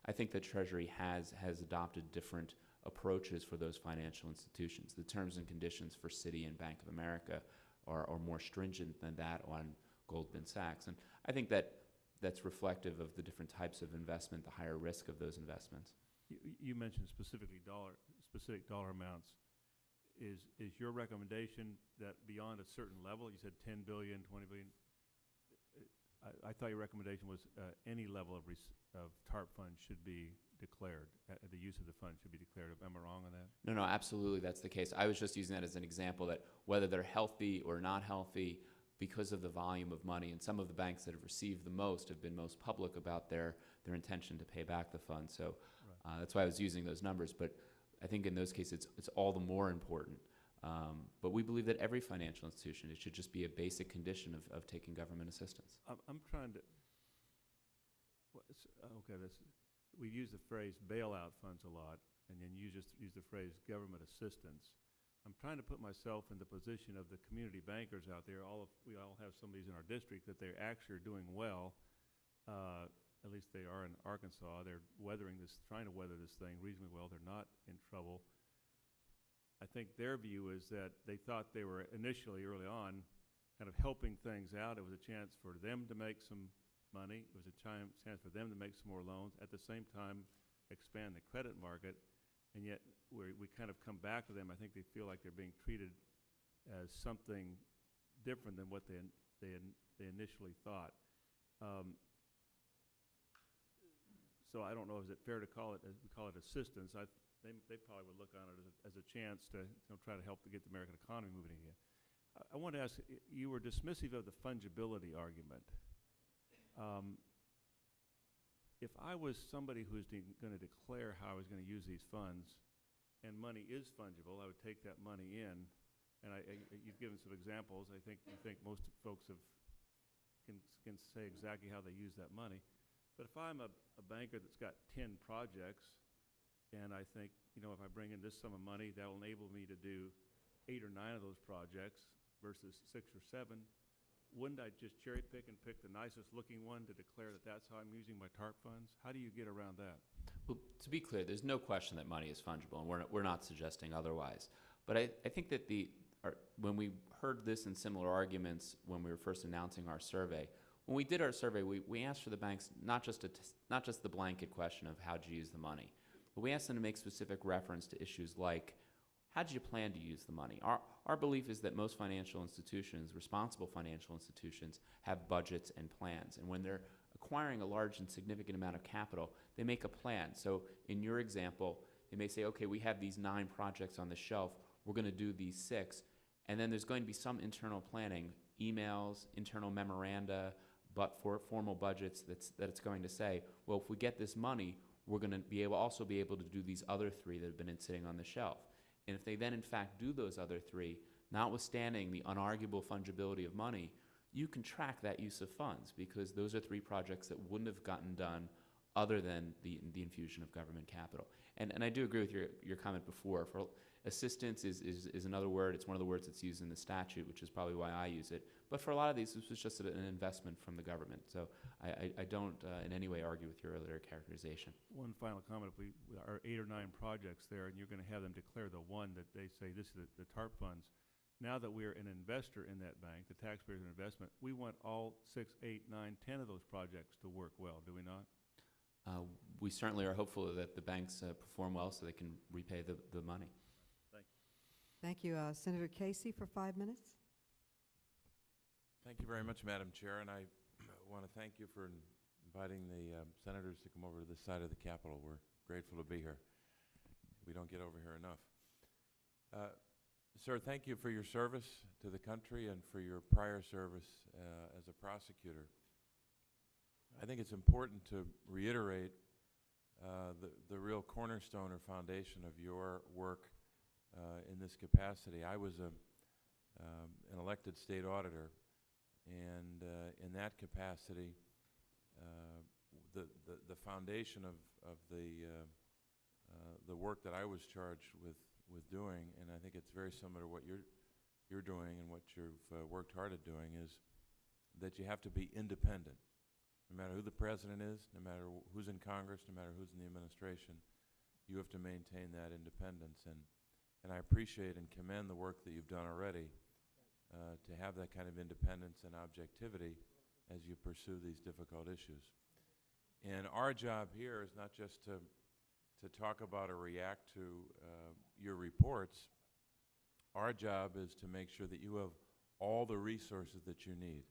I think the Treasury has adopted different approaches for those financial institutions. The terms and conditions for Citi and Bank of America are more stringent than that on Goldman Sachs. And I think that's reflective of the different types of investment, the higher risk of those investments. You mentioned specific dollar amounts. Is your recommendation that beyond a certain level, you said 10 billion, 20 billion, I thought your recommendation was any level of TARP funds should be declared, the use of the funds should be declared. Am I wrong on that? No, absolutely that's the case. I was just using that as an example that whether they're healthy or not healthy, because of the volume of money, and some of the banks that have received the most have been most public about their intention to pay back the fund. So Right. that's why I was using those numbers. But I think in those cases, it's all the more important. But we believe that every financial institution, it should just be a basic condition of taking government assistance. I'm trying to, okay, we use the phrase bailout funds a lot, and then you just use the phrase government assistance. I'm trying to put myself in the position of the community bankers out there. We all have some of these in our district that they actually are doing well. At least they are in Arkansas. They're trying to weather this thing reasonably well. They're not in trouble. I think their view is that they thought they were initially, early on, kind of helping things out. It was a chance for them to make some money. It was a chance for them to make some more loans. At the same time, expand the credit market. And yet, we kind of come back to them. I think they feel like they're being treated as something different than what they initially thought. So I don't know, is it fair to call it, as we call it, assistance? They probably would look on it as a chance to try to help to get the American economy moving again. I want to ask, you were dismissive of the fungibility argument. If I was somebody who's going to declare how I was going to use these funds, and money is fungible, I would take that money in, and you've given some examples. I think you think most folks can say exactly how they use that money. But if I'm a banker that's got 10 projects, and I think, if I bring in this sum of money, that will enable me to do 8 or 9 of those projects versus 6 or 7, wouldn't I just cherry pick and pick the nicest looking one to declare that that's how I'm using my TARP funds? How do you get around that? Well, to be clear, there's no question that money is fungible, and we're not suggesting otherwise. But I think that when we heard this and similar arguments when we were first announcing our survey, when we did our survey, we asked for the banks not just the blanket question of how did you use the money, but we asked them to make specific reference to issues like, how did you plan to use the money? Our belief is that most financial institutions, responsible financial institutions, have budgets and plans. And when they're acquiring a large and significant amount of capital, they make a plan. So in your example, they may say, okay, we have these 9 projects on the shelf. We're going to do these 6. And then there's going to be some internal planning, emails, internal memoranda, but for formal budgets that it's going to say, well, if we get this money, we're going to also be able to do these other 3 that have been sitting on the shelf. And if they then, in fact, do those other 3, notwithstanding the unarguable fungibility of money, you can track that use of funds because those are 3 projects that wouldn't have gotten done other than the infusion of government capital. And I do agree with your comment before. For assistance is another word. It's one of the words that's used in the statute, which is probably why I use it. But for a lot of these, this was just an investment from the government. So I don't in any way argue with your earlier characterization. One final comment. If we are 8 or 9 projects there, and you're going to have them declare the one that they say this is the TARP funds, now that we're an investor in that bank, the taxpayer's an investment, we want all 6, 8, 9, 10 of those projects to work well, do we not? We certainly are hopeful that the banks perform well so they can repay the money. Thank you. Thank you. Senator Casey for 5 minutes. Thank you very much, Madam Chair, and I want to thank you for inviting the senators to come over to this side of the Capitol. We're grateful to be here. We don't get over here enough. Sir, thank you for your service to the country and for your prior service as a prosecutor. I think it's important to reiterate the real cornerstone or foundation of your work in this capacity. I was an elected state auditor, and in that capacity, the foundation of the work that I was charged with doing, and I think it's very similar to what you're doing and what you've worked hard at doing, is that you have to be independent. No matter who the president is, no matter who's in Congress, no matter who's in the administration, you have to maintain that independence. And I appreciate and commend the work that you've done already to have that kind of independence and objectivity as you pursue these difficult issues. And our job here is not just to talk about or react to your reports. Our job is to make sure that you have all the resources that you need,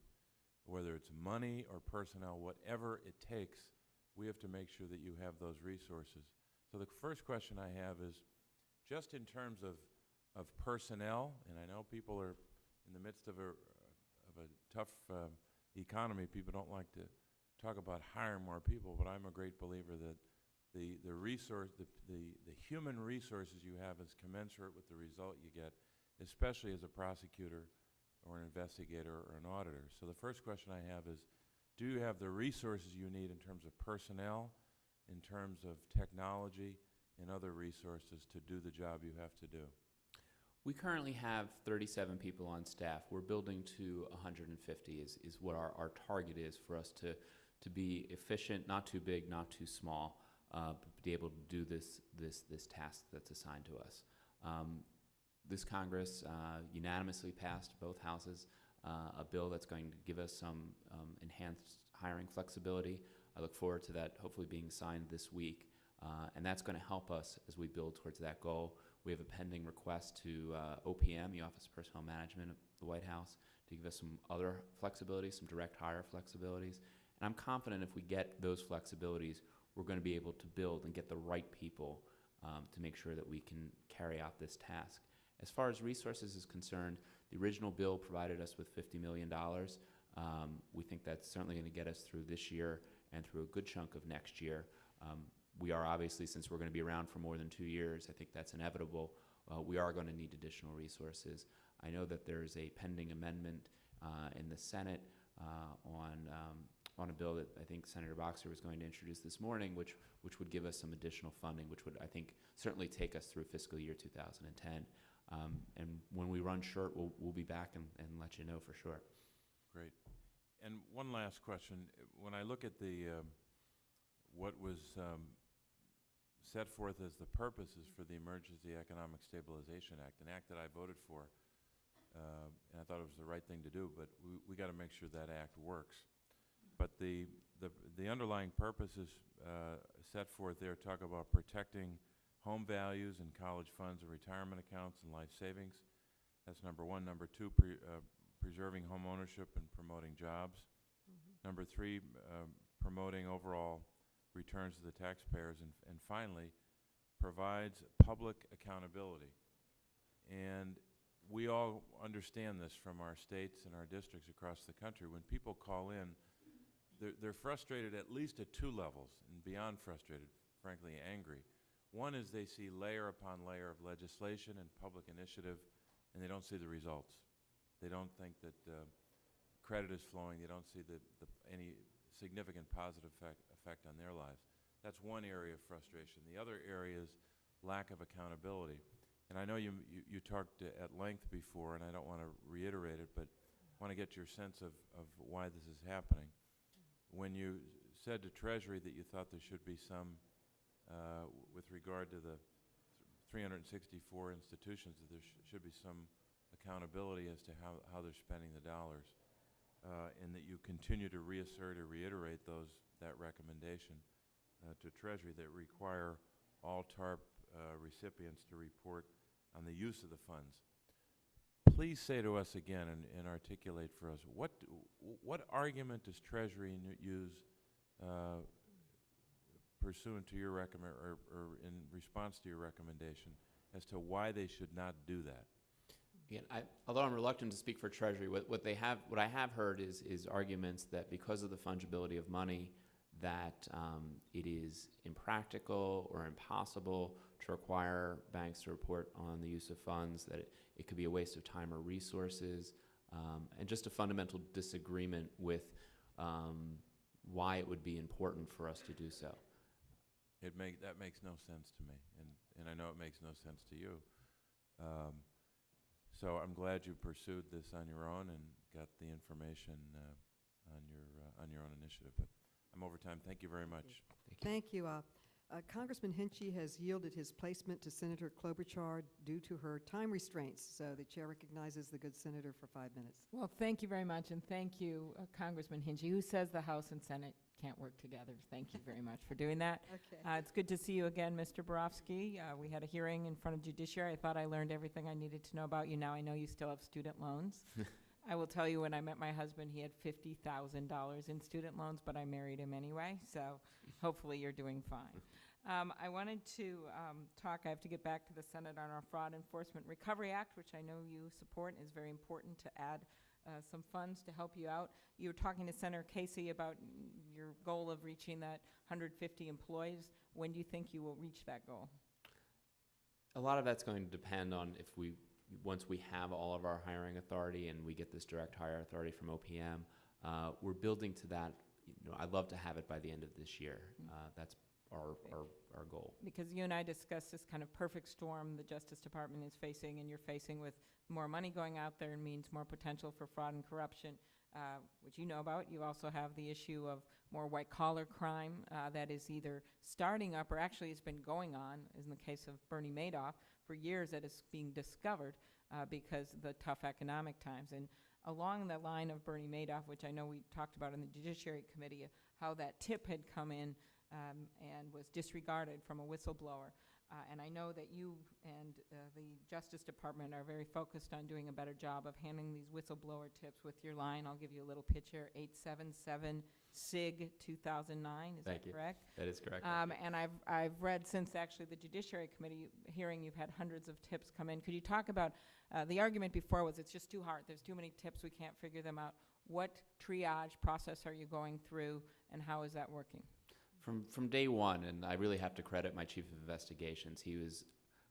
whether it's money or personnel, whatever it takes. We have to make sure that you have those resources. So the first question I have is, just in terms of personnel, and I know people are in the midst of a tough economy. People don't like to talk about hiring more people, but I'm a great believer that the human resources you have is commensurate with the result you get, especially as a prosecutor or an investigator or an auditor. So the first question I have is, do you have the resources you need in terms of personnel, in terms of technology, and other resources to do the job you have to do? We currently have 37 people on staff. We're building to 150 is what our target is for us to be efficient, not too big, not too small, but be able to do this task that's assigned to us. This Congress unanimously passed, both houses, a bill that's going to give us some enhanced hiring flexibility. I look forward to that hopefully being signed this week, and that's going to help us as we build towards that goal. We have a pending request to OPM, the Office of Personnel Management of the White House, to give us some other flexibilities, some direct hire flexibilities. And I'm confident if we get those flexibilities, we're going to be able to build and get the right people to make sure that we can carry out this task. As far as resources is concerned, the original bill provided us with $50 million. We think that's certainly going to get us through this year and through a good chunk of next year. We are obviously, since we're going to be around for more than 2 years, I think that's inevitable. We are going to need additional resources. I know that there's a pending amendment in the Senate on a bill that I think Senator Boxer was going to introduce this morning, which would give us some additional funding, which would, I think, certainly take us through fiscal year 2010. And when we run short, we'll be back and let you know for sure. Great. And one last question. When I look at what was set forth as the purposes for the Emergency Economic Stabilization Act, an act that I voted for, and I thought it was the right thing to do, but we got to make sure that act works. But the underlying purposes set forth there talk about protecting home values and college funds and retirement accounts and life savings. That's number one. Number two, preserving home ownership and promoting jobs. Number three, promoting overall returns to the taxpayers. And finally, provides public accountability. And we all understand this from our states and our districts across the country. When people call in, they're frustrated at least at two levels, and beyond frustrated, frankly angry. One is they see layer upon layer of legislation and public initiative, and they don't see the results. They don't think that credit is flowing. They don't see any significant positive effect on their lives. That's one area of frustration. The other area is lack of accountability. And I know you talked at length before, and I don't want to reiterate it, but I want to get your sense of why this is happening. When you said to Treasury that you thought there should be some, with regard to the 364 institutions, that there should be some accountability as to how they're spending the dollars, and that you continue to reassert or reiterate that recommendation to Treasury that require all TARP recipients to report on the use of the funds. Please say to us again and articulate for us, what argument does Treasury use pursuant to your recommend or in response to your recommendation as to why they should not do that? Again, although I'm reluctant to speak for Treasury, what I have heard is arguments that because of the fungibility of money, that it is impractical or impossible to require banks to report on the use of funds, that it could be a waste of time or resources, and just a fundamental disagreement with why it would be important for us to do so. That makes no sense to me, and I know it makes no sense to you. So I'm glad you pursued this on your own and got the information on your own initiative. But I'm over time. Thank you very much. Thank you. Congressman Hinchey has yielded his placement to Senator Klobuchar due to her time restraints, so the chair recognizes the good senator for 5 minutes. Well, thank you very much, and thank you, Congressman Hinchey, who says the House and Senate can't work together. Thank you very much for doing that. Okay. It's good to see you again, Mr. Barofsky. We had a hearing in front of Judiciary. I thought I learned everything I needed to know about you. Now I know you still have student loans. I will tell you, when I met my husband, he had $50,000 in student loans, but I married him anyway, so hopefully you're doing fine. I wanted to talk, I have to get back to the Senate on our Fraud Enforcement Recovery Act, which I know you support and is very important to add some funds to help you out. You were talking to Senator Casey about your goal of reaching that 150 employees. When do you think you will reach that goal? A lot of that's going to depend on if once we have all of our hiring authority and we get this direct hire authority from OPM, we're building to that. I'd love to have it by the end of this year. That's our goal. Because you and I discussed this kind of perfect storm the Justice Department is facing, and you're facing, with more money going out there means more potential for fraud and corruption, which you know about. You also have the issue of more white-collar crime that is either starting up or actually has been going on, in the case of Bernie Madoff, for years, that is being discovered because of the tough economic times. And along the line of Bernie Madoff, which I know we talked about in the Judiciary Committee, how that tip had come in and was disregarded from a whistleblower. And I know that you and the Justice Department are very focused on doing a better job of handling these whistleblower tips. With your line, I'll give you a little picture, 877 SIG 2009, is that correct? That is correct. And I've read since actually the Judiciary Committee hearing, you've had hundreds of tips come in. Could you talk about, the argument before was it's just too hard, there's too many tips, we can't figure them out. What triage process are you going through, and how is that working? From day one, and I really have to credit my chief of investigations, he was,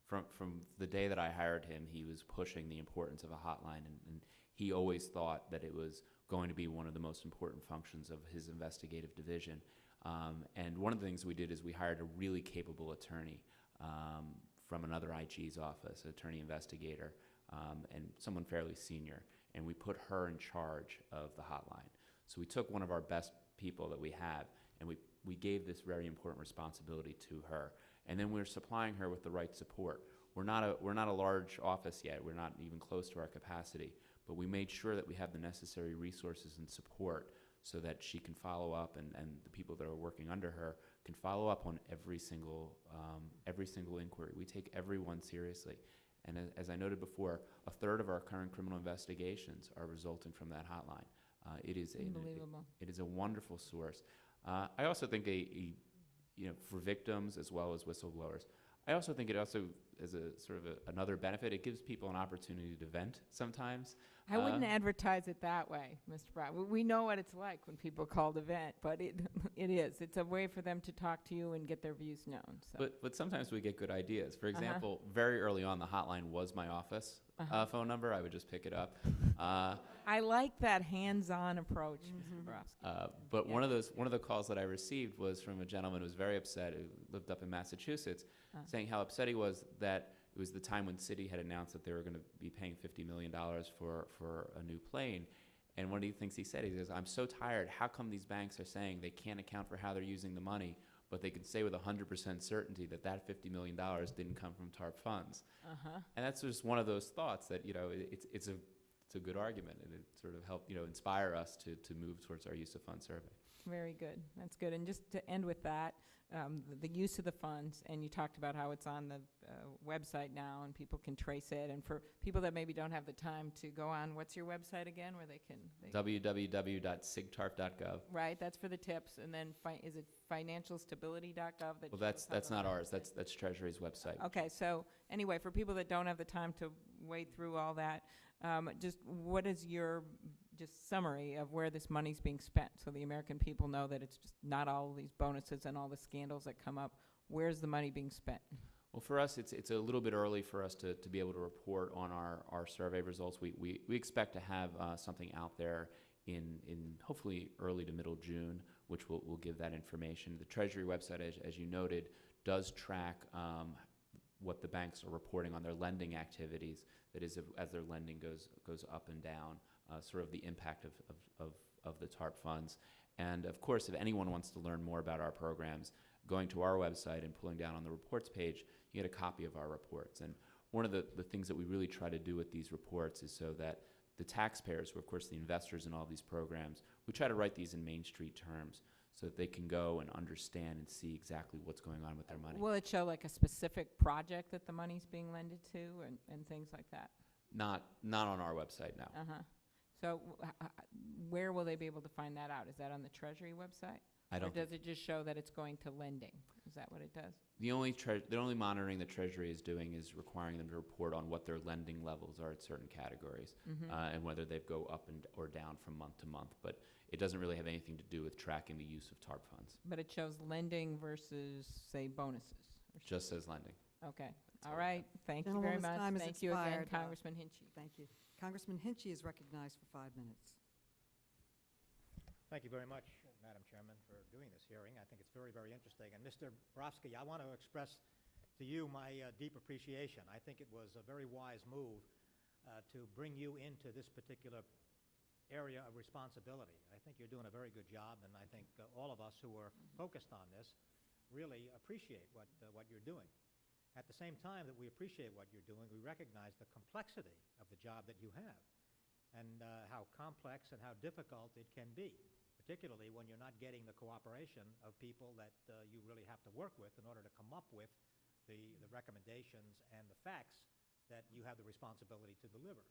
from the day that I hired him, he was pushing the importance of a hotline, and he always thought that it was going to be one of the most important functions of his investigative division. And one of the things we did is we hired a really capable attorney from another IG's office, attorney investigator, and someone fairly senior, and we put her in charge of the hotline. So we took one of our best people that we have, and we gave this very important responsibility to her, and then we're supplying her with the right support. We're not a large office yet. We're not even close to our capacity, but we made sure that we have the necessary resources and support so that she can follow up, and the people that are working under her can follow up on every single inquiry. We take everyone seriously, and as I noted before, a third of our current criminal investigations are resulting from that hotline. It is Unbelievable. It is a wonderful source. I also think for victims as well as whistleblowers, I also think it also is a sort of another benefit. It gives people an opportunity to vent sometimes. I wouldn't advertise it that way, Mr. Brown. We know what it's like when people call to vent, but it is. It's a way for them to talk to you and get their views known. So. But sometimes we get good ideas. For example, very early on, the hotline was my office phone number. I would just pick it up. I like that hands-on approach, Mr. Barofsky. But one of the calls that I received was from a gentleman who was very upset, who lived up in Massachusetts, saying how upset he was that it was the time when Citi had announced that they were going to be paying $50 million for a new plane. And one of the things he said, he says, "I'm so tired. How come these banks are saying they can't account for how they're using the money, but they can say with 100% certainty that that $50 million didn't come from TARP funds?" And that's just one of those thoughts that, it's a good argument, and it sort of helped, inspire us to move towards our use of funds survey. Very good. That's good. And just to end with that, the use of the funds, and you talked about how it's on the website now and people can trace it. And for people that maybe don't have the time to go on, what's your website again where they can? www.SIGTARP.gov. Right, that's for the tips. And then is it financialstability.gov? Well, that's not ours. That's Treasury's website. Okay, so anyway, for people that don't have the time to wade through all that, just what is your just summary of where this money's being spent, so the American people know that it's just not all these bonuses and all the scandals that come up. Where's the money being spent? Well, for us, it's a little bit early for us to be able to report on our survey results. We expect to have something out there in hopefully early to middle June, which will give that information. The Treasury website, as you noted, does track what the banks are reporting on their lending activities. That is, as their lending goes up and down, sort of the impact of the TARP funds. And of course, if anyone wants to learn more about our programs, going to our website and pulling down on the reports page, you get a copy of our reports. And one of the things that we really try to do with these reports is so that the taxpayers, who are of course the investors in all these programs, we try to write these in Main Street terms so that they can go and understand and see exactly what's going on with their money. Will it show like a specific project that the money's being lended to and things like that? Not on our website, no. Uh-huh. So where will they be able to find that out? Is that on the Treasury website? I don't Or does it just show that it's going to lending? Is that what it does? The only monitoring the Treasury is doing is requiring them to report on what their lending levels are at certain categories, and whether they go up or down from month to month. But it doesn't really have anything to do with tracking the use of TARP funds. But it shows lending versus, say, bonuses? Just says lending. Okay. all All right. Thank you very Gentlewoman's much. time has Thank you again, expired. Congressman Hinchey. Thank you. Congressman Hinchey is recognized for 5 minutes. Thank you very much, Madam Chairman, for doing this hearing. I think it's very, very interesting. And Mr. Barofsky, I want to express to you my deep appreciation. I think it was a very wise move to bring you into this particular area of responsibility. I think you're doing a very good job, and I think all of us who are focused on this really appreciate what you're doing. At the same time that we appreciate what you're doing, we recognize the complexity of the job that you have and how complex and how difficult it can be, particularly when you're not getting the cooperation of people that you really have to work with in order to come up with the recommendations and the facts that you have the responsibility to deliver.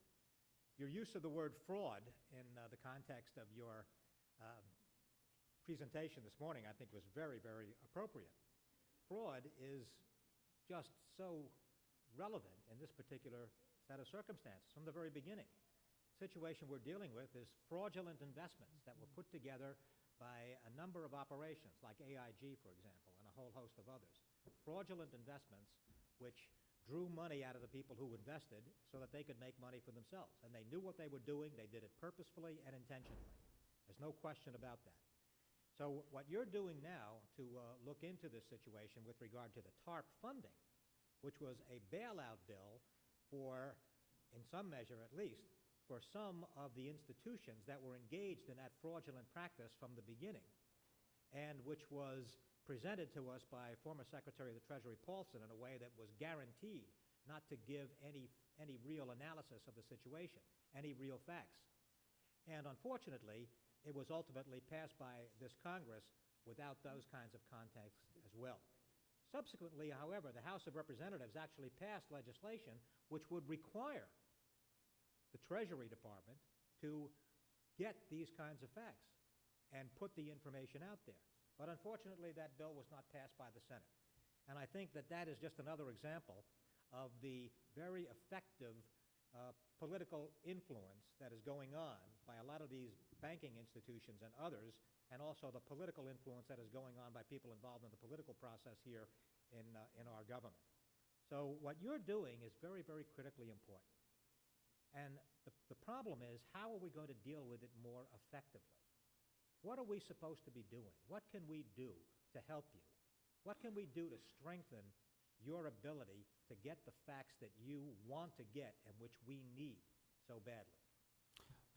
Your use of the word fraud in the context of your presentation this morning, I think, was very, very appropriate. Fraud is just so relevant in this particular set of circumstances from the very beginning. The situation we're dealing with is fraudulent investments that were put together by a number of operations, like AIG, for example, and a whole host of others. Fraudulent investments which drew money out of the people who invested so that they could make money for themselves. And they knew what they were doing. They did it purposefully and intentionally. There's no question about that. So what you're doing now to look into this situation with regard to the TARP funding, which was a bailout bill for, in some measure at least, for some of the institutions that were engaged in that fraudulent practice from the beginning, and which was presented to us by former Secretary of the Treasury Paulson in a way that was guaranteed not to give any real analysis of the situation, any real facts. And unfortunately, it was ultimately passed by this Congress without those kinds of contexts as well. Subsequently, however, the House of Representatives actually passed legislation which would require the Treasury Department to get these kinds of facts and put the information out there. But unfortunately, that bill was not passed by the Senate. And I think that that is just another example of the very effective political influence that is going on by a lot of these banking institutions and others, and also the political influence that is going on by people involved in the political process here in our government. So what you're doing is very, very critically important. And the problem is, how are we going to deal with it more effectively? What are we supposed to be doing? What can we do to help you? What can we do to strengthen your ability to get the facts that you want to get and which we need so badly?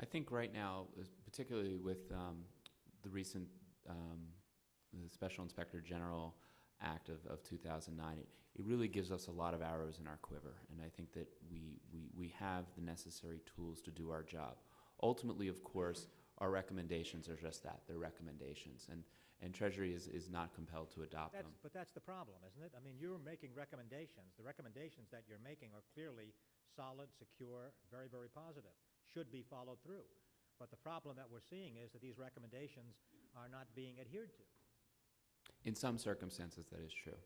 I think right now, particularly with the recent the Special Inspector General Act of 2009, it really gives us a lot of arrows in our quiver, and I think that we have the necessary tools to do our job. Ultimately, of course, our recommendations are just that, they're recommendations, and Treasury is not compelled to adopt them. But that's the problem, isn't it? I mean, you're making recommendations. The recommendations that you're making are clearly solid, secure, very, very positive, should be followed through. But the problem that we're seeing is that these recommendations are not being adhered to. In some circumstances, that is true.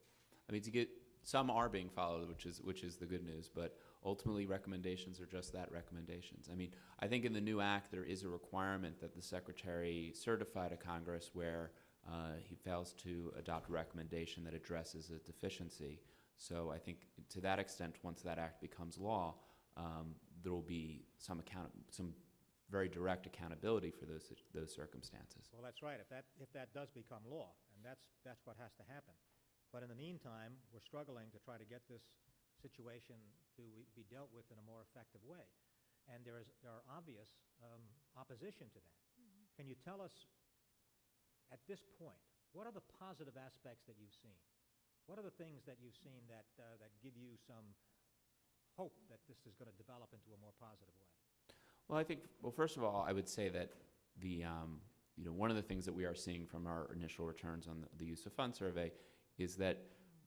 I mean, to get Some are being followed, which is the good news, but ultimately recommendations are just that, recommendations. I mean, I think in the new act there is a requirement that the Secretary certify to Congress where he fails to adopt a recommendation that addresses a deficiency. So I think to that extent, once that act becomes law, there will be some very direct accountability for those circumstances. Well, that's right, if that does become law, and that's what has to happen. But in the meantime, we're struggling to try to get this situation to be dealt with in a more effective way. And there are obvious opposition to that. Can you tell us, at this point, what are the positive aspects that you've seen? What are the things that you've seen that give you some hope that this is going to develop into a more positive way? Well, I think, well, first of all, I would say that one of the things that we are seeing from our initial returns on the use of fund survey is that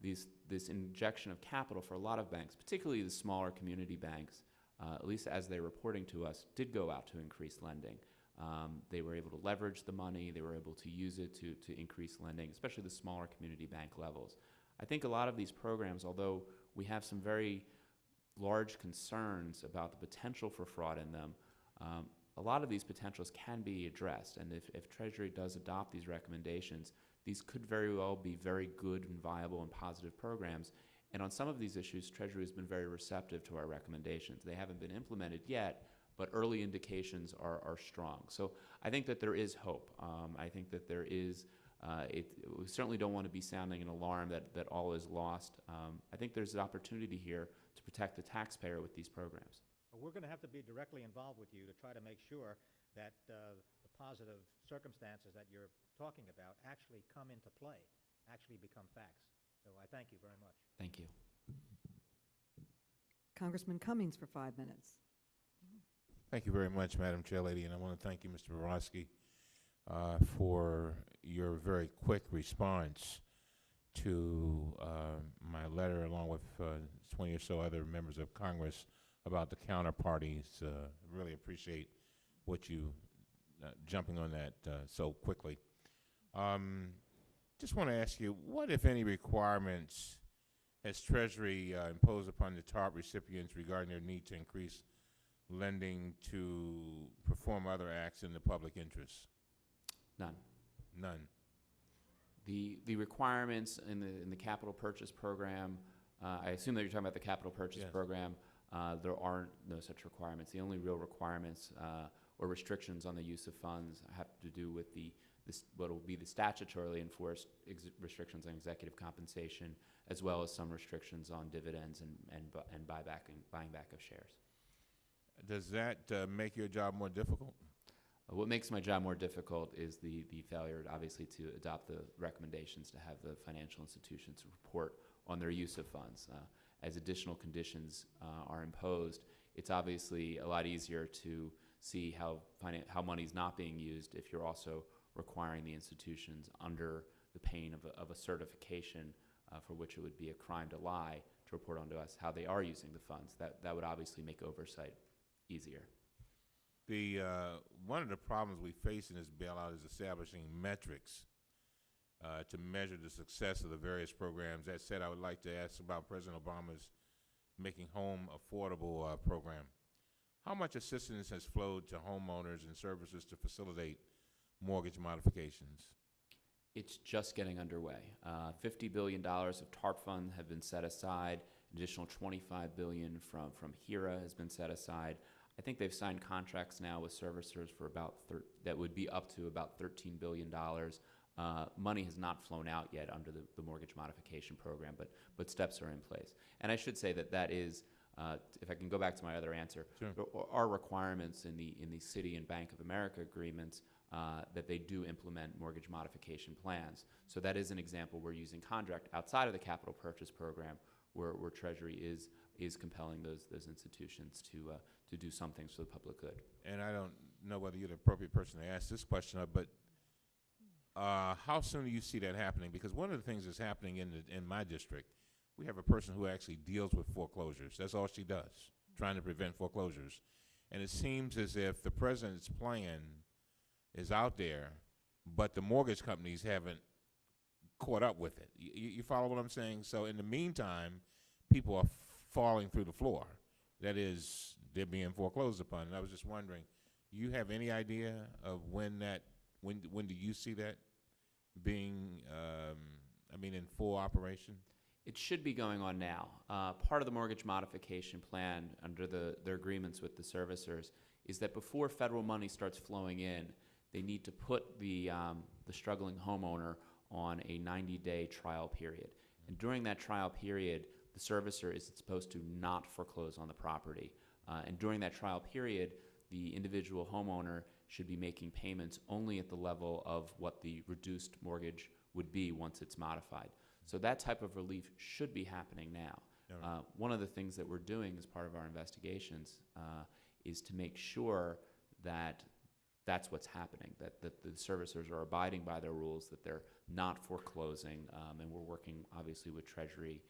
this injection of capital for a lot of banks, particularly the smaller community banks, at least as they're reporting to us, did go out to increase lending. They were able to leverage the money. They were able to use it to increase lending, especially the smaller community bank levels. I think a lot of these programs, although we have some very large concerns about the potential for fraud in them, a lot of these potentials can be addressed. And if Treasury does adopt these recommendations, these could very well be very good and viable and positive programs. And on some of these issues, Treasury has been very receptive to our recommendations. They haven't been implemented yet, but early indications are strong. So I think that there is hope. I think that there is, we certainly don't want to be sounding an alarm that all is lost. I think there's an opportunity here to protect the taxpayer with these programs. Well, we're going to have to be directly involved with you to try to make sure that the positive circumstances that you're talking about actually come into play, actually become facts. So I thank you very much. Thank you. Congressman Cummings for 5 minutes. Thank you very much, Madam Chairlady, and I want to thank you, Mr. Barofsky, for your very quick response to my letter, along with 20 or so other members of Congress, about the counterparties. Really appreciate what you jumping on that so quickly. Just want to ask you, what, if any, requirements has Treasury imposed upon the TARP recipients regarding their need to increase lending to perform other acts in the public interest? None. None. The requirements in the capital purchase program, I assume that you're talking about the capital purchase Yes. program. There aren't no such requirements. The only real requirements or restrictions on the use of funds have to do with what will be the statutorily enforced restrictions on executive compensation, as well as some restrictions on dividends and buying back of shares. Does that make your job more difficult? What makes my job more difficult is the failure, obviously, to adopt the recommendations to have the financial institutions report on their use of funds. As additional conditions are imposed, it's obviously a lot easier to see how money is not being used if you're also requiring the institutions under the pain of a certification for which it would be a crime to lie to report onto us how they are using the funds. That would obviously make oversight easier. One of the problems we face in this bailout is establishing metrics to measure the success of the various programs. That said, I would like to ask about President Obama's Making Home Affordable program. How much assistance has flowed to homeowners and services to facilitate mortgage modifications? It's just getting underway. $50 billion of TARP funds have been set aside. Additional $25 billion from HERA has been set aside. I think they've signed contracts now with servicers for that would be up to about $13 billion. Money has not flown out yet under the mortgage modification program, but steps are in place. And I should say that is, if I can go back to my other answer, sure. There are requirements in the Citi and Bank of America agreements that they do implement mortgage modification plans. So that is an example. We're using contract outside of the capital purchase program where Treasury is compelling those institutions to do some things for the public good. And I don't know whether you're the appropriate person to ask this question, but how soon do you see that happening? Because one of the things that's happening in my district, we have a person who actually deals with foreclosures. That's all she does, trying to prevent foreclosures. And it seems as if the president's plan is out there, but the mortgage companies haven't caught up with it. You follow what I'm saying? So in the meantime, people are falling through the floor. That is, they're being foreclosed upon. And I was just wondering, you have any idea of when do you see that being, in full operation? It should be going on now. Part of the mortgage modification plan under their agreements with the servicers is that before federal money starts flowing in, they need to put the struggling homeowner on a 90-day trial period. And during that trial period, the servicer is supposed to not foreclose on the property. And during that trial period, the individual homeowner should be making payments only at the level of what the reduced mortgage would be once it's modified. So that type of relief should be happening now. One of the things that we're doing as part of our investigations is to make sure that that's what's happening, that the servicers are abiding by their rules, that they're not foreclosing, and we're working obviously with Treasury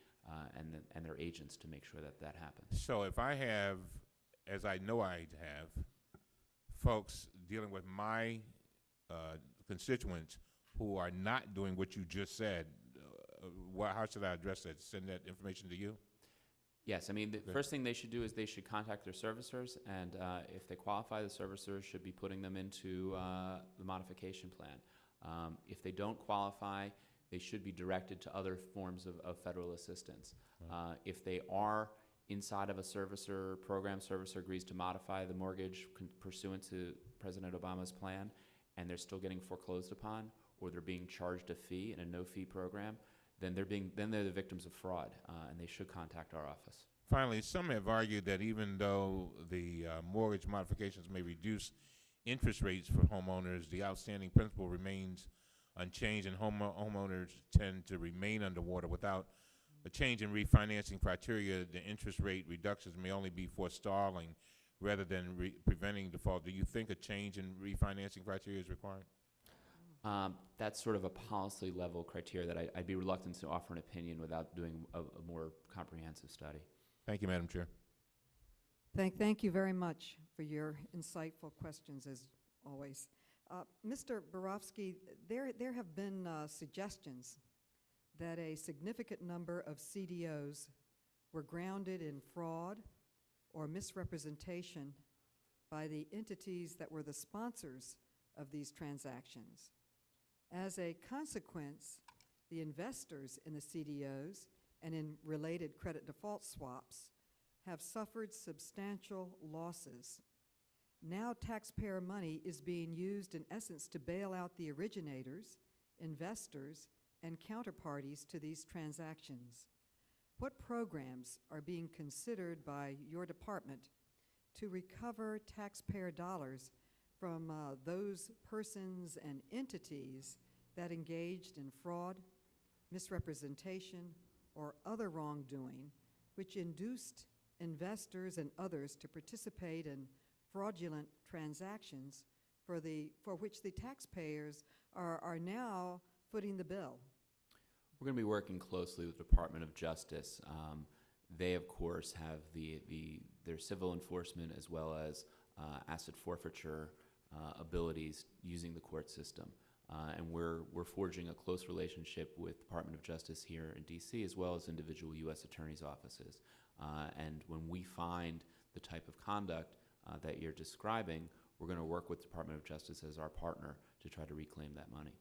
and their agents to make sure that that happens. So if I have, as I know I have, folks dealing with my constituents who are not doing what you just said, how should I address that? Send that information to you? Yes, the first thing they should do is they should contact their servicers, and if they qualify, the servicers should be putting them into the modification plan. If they don't qualify, they should be directed to other forms of federal assistance. If they are inside of a servicer agrees to modify the mortgage pursuant to President Obama's plan, and they're still getting foreclosed upon, or they're being charged a fee in a no-fee program, then they're the victims of fraud, and they should contact our office. Finally, some have argued that even though the mortgage modifications may reduce interest rates for homeowners, the outstanding principal remains unchanged, and homeowners tend to remain underwater. Without a change in refinancing criteria, the interest rate reductions may only be forestalling rather than preventing default. Do you think a change in refinancing criteria is required? That's sort of a policy level criteria that I'd be reluctant to offer an opinion without doing a more comprehensive study. Thank you, Madam Chair. Thank you very much for your insightful questions, as always. Mr. Barofsky, there have been suggestions that a significant number of CDOs were grounded in fraud or misrepresentation by the entities that were the sponsors of these transactions. As a consequence, the investors in the CDOs and in related credit default swaps have suffered substantial losses. Now taxpayer money is being used in essence to bail out the originators, investors, and counterparties to these transactions. What programs are being considered by your department to recover taxpayer dollars from those persons and entities that engaged in fraud, misrepresentation, or other wrongdoing, which induced investors and others to participate in fraudulent transactions for which the taxpayers are now footing the bill? We're going to be working closely with the Department of Justice. They, of course, have their civil enforcement as well as asset forfeiture abilities using the court system. And we're forging a close relationship with the Department of Justice here in D.C. as well as individual U.S. attorneys' offices. And when we find the type of conduct that you're describing, we're going to work with the Department of Justice as our partner to try to reclaim that money.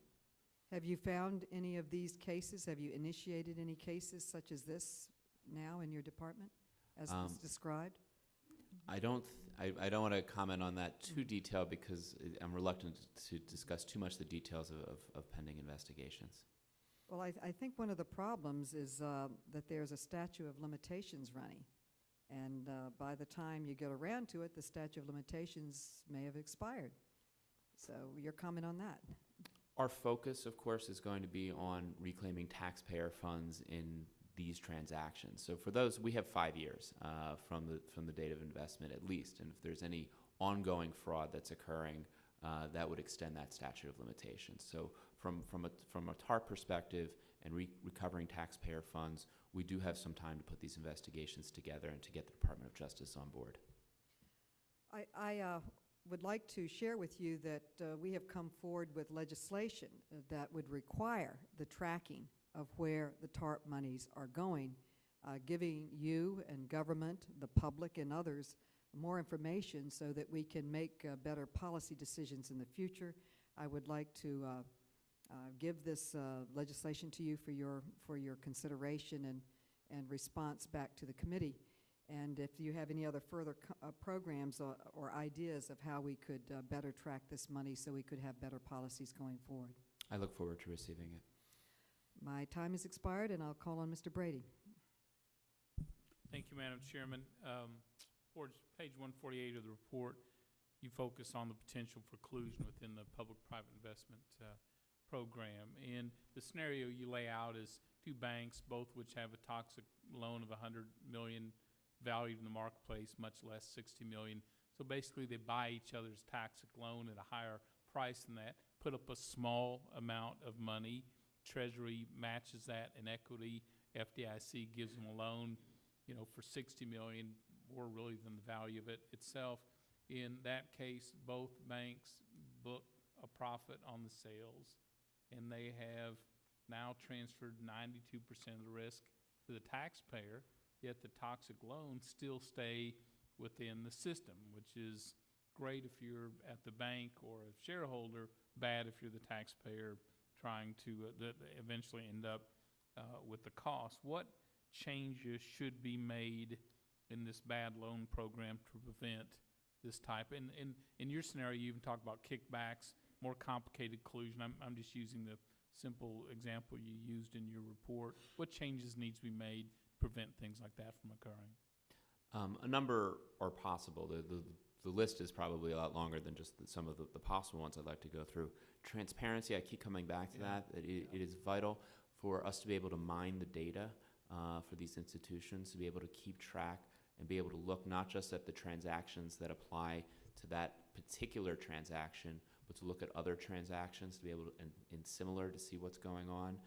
Have you found any of these cases? Have you initiated any cases such as this now in your department, as was described? I don't want to comment on that too detailed because I'm reluctant to discuss too much the details of pending investigations. Well, I think one of the problems is that there's a statute of limitations running. And by the time you get around to it, the statute of limitations may have expired. So your comment on that? Our focus, of course, is going to be on reclaiming taxpayer funds in these transactions. So for those, we have 5 years from the date of investment at least. And if there's any ongoing fraud that's occurring, that would extend that statute of limitations. So from a TARP perspective and recovering taxpayer funds, we do have some time to put these investigations together and to get the Department of Justice on board. I would like to share with you that we have come forward with legislation that would require the tracking of where the TARP monies are going, giving you and government, the public, and others more information so that we can make better policy decisions in the future. I would like to give this legislation to you for your consideration and response back to the committee. And if you have any other further programs or ideas of how we could better track this money so we could have better policies going forward. I look forward to receiving it. My time has expired, and I'll call on Mr. Brady. Thank you, Madam Chairman. Towards page 148 of the report, you focus on the potential for collusion within the public-private investment program. And the scenario you lay out is two banks, both which have a toxic loan of $100 million valued in the marketplace, much less $60 million. So basically, they buy each other's toxic loan at a higher price than that, put up a small amount of money. Treasury matches that in equity. FDIC gives them a loan, for $60 million, more really than the value of it itself. In that case, both banks book a profit on the sales, and they have now transferred 92% of the risk to the taxpayer, yet the toxic loans still stay within the system, which is great if you're at the bank or a shareholder, bad if you're the taxpayer trying to eventually end up with the cost. What changes should be made in this bad loan program to prevent this type? In your scenario, you even talk about kickbacks, more complicated collusion. I'm just using the simple example you used in your report. What changes need to be made to prevent things like that from occurring? A number are possible. The list is probably a lot longer than just some of the possible ones I'd like to go through. Transparency, I keep coming back to that. It is vital for us to be able to mine the data for these institutions, to be able to keep track and be able to look not just at the transactions that apply to that particular transaction, but to look at other transactions, to be able to, and similar, to see what's going on.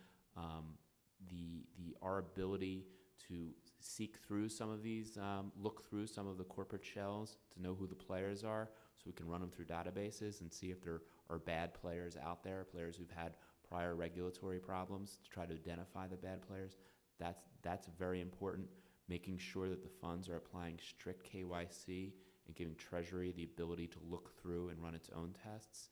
Our ability to seek through some of these, look through some of the corporate shells to know who the players are, so we can run them through databases and see if there are bad players out there, players who've had prior regulatory problems, to try to identify the bad players. That's very important. Making sure that the funds are applying strict KYC and giving Treasury the ability to look through and run its own tests.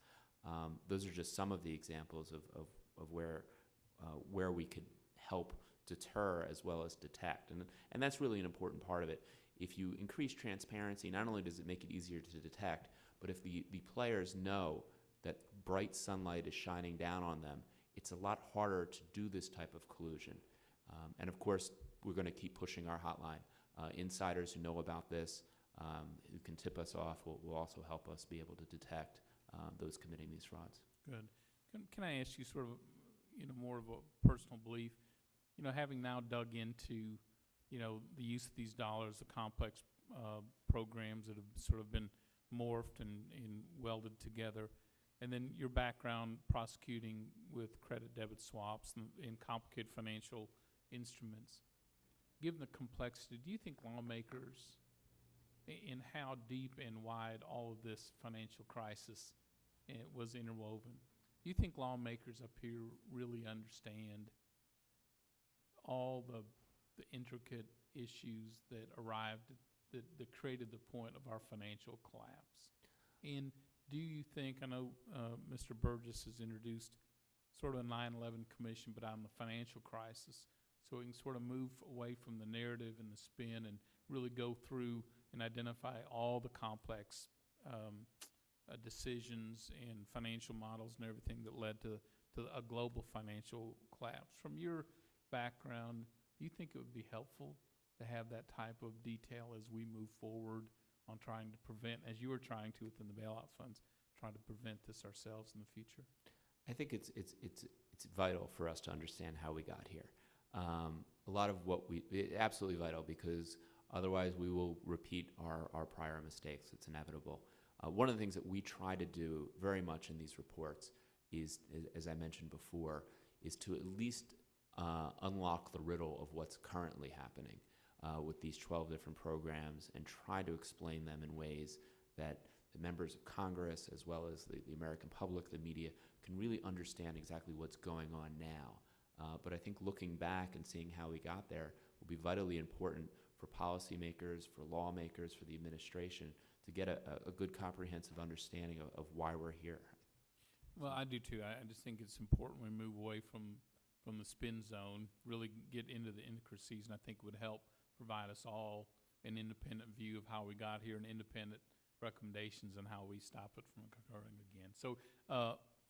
Those are just some of the examples of where we could help deter as well as detect. And that's really an important part of it. If you increase transparency, not only does it make it easier to detect, but if the players know that bright sunlight is shining down on them, it's a lot harder to do this type of collusion. And of course, we're going to keep pushing our hotline. Insiders who know about this, who can tip us off, will also help us be able to detect those committing these frauds. Good. Can I ask you sort of, more of a personal belief? Having now dug into, the use of these dollars, the complex programs that have sort of been morphed and welded together, and then your background prosecuting with credit debit swaps and complicated financial instruments. Given the complexity, do you think lawmakers, in how deep and wide all of this financial crisis was interwoven, do you think lawmakers up here really understand all the intricate issues that arrived, that created the point of our financial collapse? And do you think, I know Mr. Burgess has introduced sort of a 9/11 commission, but on the financial crisis, so we can sort of move away from the narrative and the spin and really go through and identify all the complex decisions and financial models and everything that led to a global financial collapse. From your background, do you think it would be helpful to have that type of detail as we move forward on trying to prevent, as you were trying to within the bailout funds, trying to prevent this ourselves in the future? I think it's vital for us to understand how we got here. A lot of absolutely vital, because otherwise we will repeat our prior mistakes. It's inevitable. One of the things that we try to do very much in these reports is, as I mentioned before, is to at least unlock the riddle of what's currently happening with these 12 different programs, and try to explain them in ways that the members of Congress, as well as the American public, the media, can really understand exactly what's going on now. But I think looking back and seeing how we got there will be vitally important for policymakers, for lawmakers, for the administration to get a good comprehensive understanding of why we're here. Well, I do too. I just think it's important we move away from the spin zone, really get into the intricacies, and I think would help provide us all an independent view of how we got here and independent recommendations on how we stop it from occurring again. So,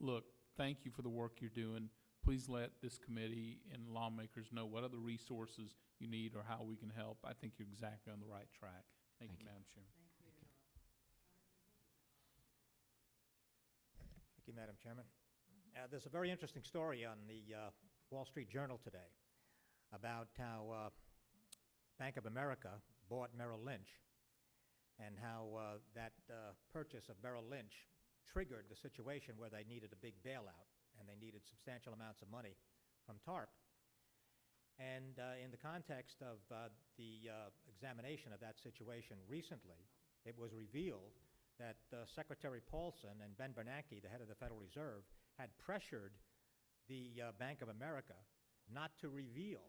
look, thank you for the work you're doing. Please let this committee and lawmakers know what other resources you need or how we can help. I think you're exactly on the right track. Thank you, Madam Chairman. Thank you, Madam Chairman. There's a very interesting story on the Wall Street Journal today about how Bank of America bought Merrill Lynch and how that purchase of Merrill Lynch triggered the situation where they needed a big bailout and they needed substantial amounts of money from TARP. And in the context of the examination of that situation recently, it was revealed that Secretary Paulson and Ben Bernanke, the head of the Federal Reserve, had pressured the Bank of America not to reveal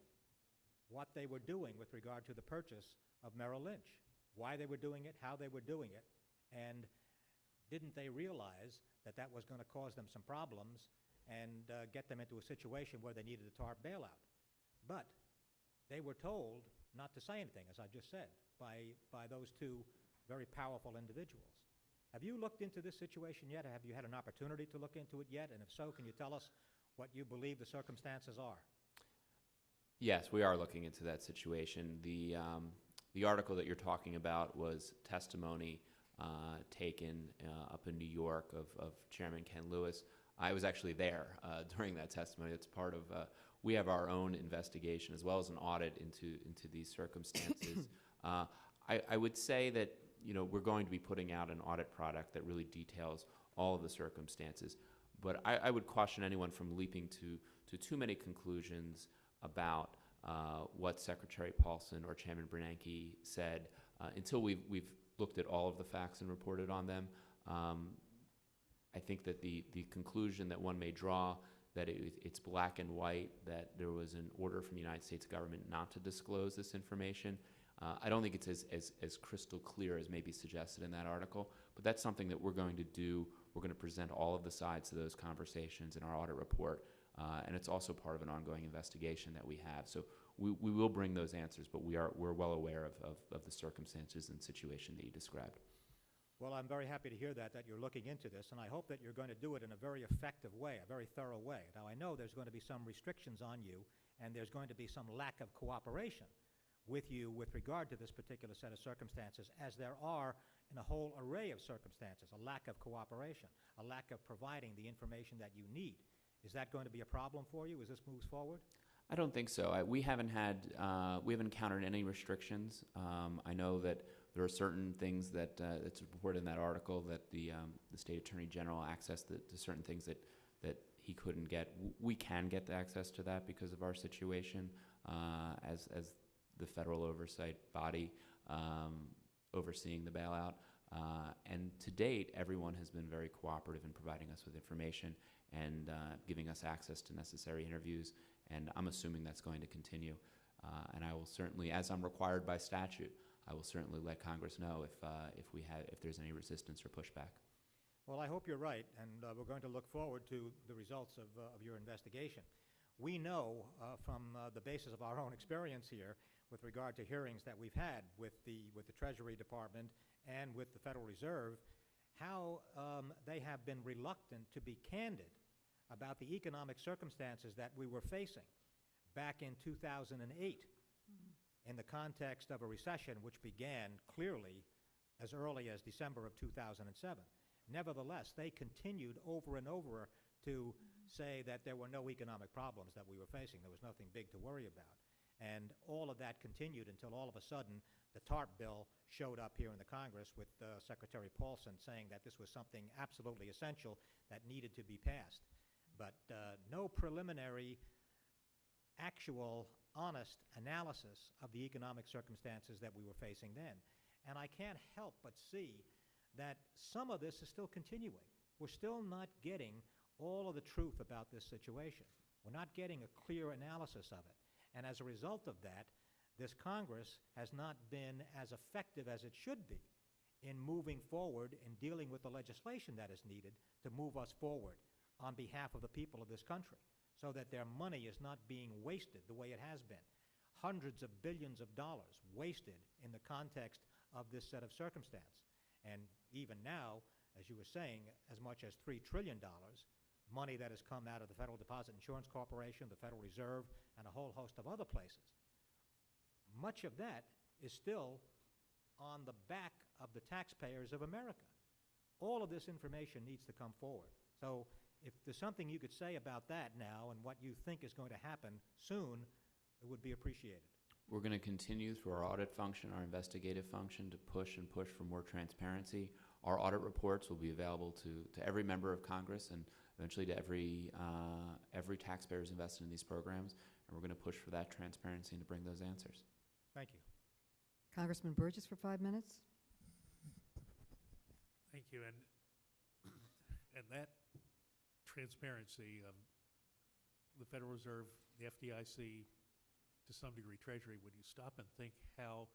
what they were doing with regard to the purchase of Merrill Lynch, why they were doing it, how they were doing it, and didn't they realize that that was going to cause them some problems and get them into a situation where they needed a TARP bailout. But they were told not to say anything, as I just said, by those two very powerful individuals. Have you looked into this situation yet? Have you had an opportunity to look into it yet? And if so, can you tell us what you believe the circumstances are? Yes, we are looking into that situation. The article that you're talking about was testimony taken up in New York of Chairman Ken Lewis. I was actually there during that testimony. It's part of, we have our own investigation as well as an audit into these circumstances. I would say that, you know, we're going to be putting out an audit product that really details all of the circumstances. But I would caution anyone from leaping to too many conclusions about what Secretary Paulson or Chairman Bernanke said until we've looked at all of the facts and reported on them. I think that the conclusion that one may draw that it's black and white, that there was an order from the United States government not to disclose this information, I don't think it's as crystal clear as may be suggested in that article, but that's something that we're going to do. We're going to present all of the sides of those conversations in our audit report, and it's also part of an ongoing investigation that we have. So we will bring those answers, but we're well aware of the circumstances and situation that you described. Well, I'm very happy to hear that you're looking into this, and I hope that you're going to do it in a very effective way, a very thorough way. Now, I know there's going to be some restrictions on you, and there's going to be some lack of cooperation with you with regard to this particular set of circumstances, as there are in a whole array of circumstances, a lack of cooperation, a lack of providing the information that you need. Is that going to be a problem for you as this moves forward? I don't think so. We haven't encountered any restrictions. I know that there are certain things that it's reported in that article that the State Attorney General access to certain things that he couldn't get. We can get the access to that because of our situation as the federal oversight body overseeing the bailout. And to date, everyone has been very cooperative in providing us with information and giving us access to necessary interviews. And I'm assuming that's going to continue. And I will certainly, as I'm required by statute, I will certainly let Congress know if there's any resistance or pushback. Well, I hope you're right, and we're going to look forward to the results of your investigation. We know from the basis of our own experience here with regard to hearings that we've had with the Treasury Department and with the Federal Reserve, how they have been reluctant to be candid about the economic circumstances that we were facing back in 2008 in the context of a recession which began clearly as early as December of 2007. Nevertheless, they continued over and over to say that there were no economic problems that we were facing. There was nothing big to worry about. And all of that continued until all of a sudden the TARP bill showed up here in the Congress with Secretary Paulson saying that this was something absolutely essential that needed to be passed. But no preliminary, actual, honest analysis of the economic circumstances that we were facing then. And I can't help but see that some of this is still continuing. We're still not getting all of the truth about this situation. We're not getting a clear analysis of it. And as a result of that, this Congress has not been as effective as it should be in moving forward and dealing with the legislation that is needed to move us forward on behalf of the people of this country, so that their money is not being wasted the way it has been. Hundreds of billions of dollars wasted in the context of this set of circumstance. And even now, as you were saying, as much as $3 trillion, money that has come out of the Federal Deposit Insurance Corporation, the Federal Reserve, and a whole host of other places. Much of that is still on the back of the taxpayers of America. All of this information needs to come forward. So if there's something you could say about that now and what you think is going to happen soon, it would be appreciated. We're going to continue through our audit function, our investigative function, to push and push for more transparency. Our audit reports will be available to every member of Congress and eventually to every taxpayer who's invested in these programs, and we're going to push for that transparency and to bring those answers. Thank you. Congressman Burgess for 5 minutes. Thank you. And that transparency of the Federal Reserve, the FDIC, to some degree Treasury, when you stop and think how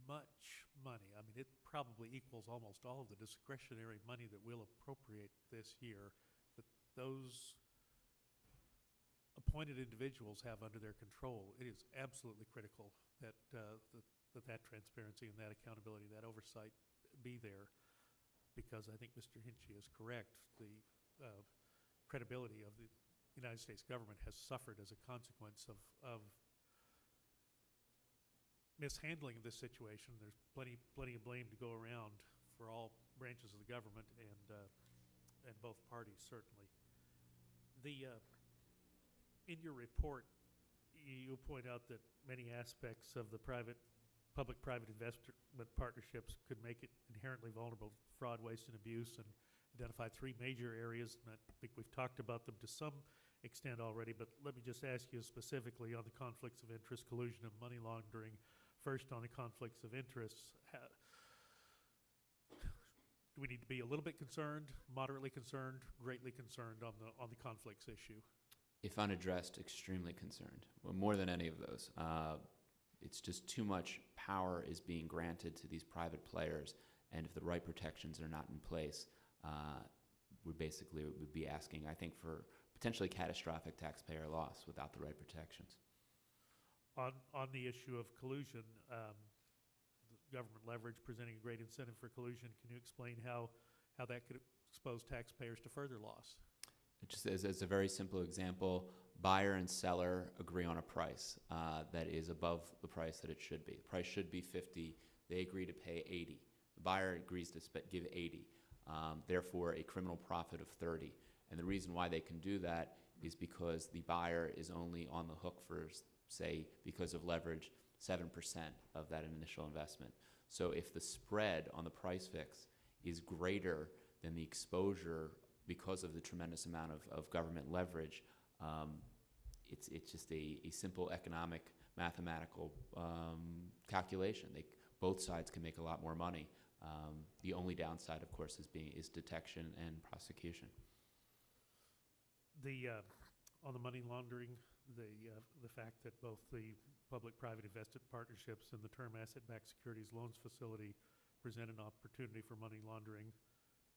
much money, I mean, it probably equals almost all of the discretionary money that we'll appropriate this year, that those appointed individuals have under their control. It is absolutely critical that that transparency and that accountability, that oversight be there, because I think Mr. Hinchey is correct. The credibility of the United States government has suffered as a consequence of mishandling of this situation. There's plenty of blame to go around for all branches of the government and both parties, certainly. In your report, you point out that many aspects of the public-private investment partnerships could make it inherently vulnerable to fraud, waste, and abuse, and identify 3 major areas. And I think we've talked about them to some extent already, but let me just ask you specifically on the conflicts of interest, collusion, and money laundering. First, on the conflicts of interests, do we need to be a little bit concerned, moderately concerned, greatly concerned on the conflicts issue? If unaddressed, extremely concerned. Well, more than any of those. It's just too much power is being granted to these private players, and if the right protections are not in place, we basically would be asking, I think, for potentially catastrophic taxpayer loss without the right protections. On the issue of collusion, the government leverage presenting a great incentive for collusion, can you explain how that could expose taxpayers to further loss? Just as a very simple example, buyer and seller agree on a price that is above the price that it should be. The price should be $50. They agree to pay $80. The buyer agrees to give $80. Therefore, a criminal profit of $30. And the reason why they can do that is because the buyer is only on the hook for, say, because of leverage, 7% of that initial investment. So if the spread on the price fix is greater than the exposure because of the tremendous amount of government leverage, it's just a simple economic, mathematical calculation. Both sides can make a lot more money. The only downside, of course, is detection and prosecution. On the money laundering, the fact that both the public-private investment partnerships and the term asset-backed securities loans facility present an opportunity for money laundering,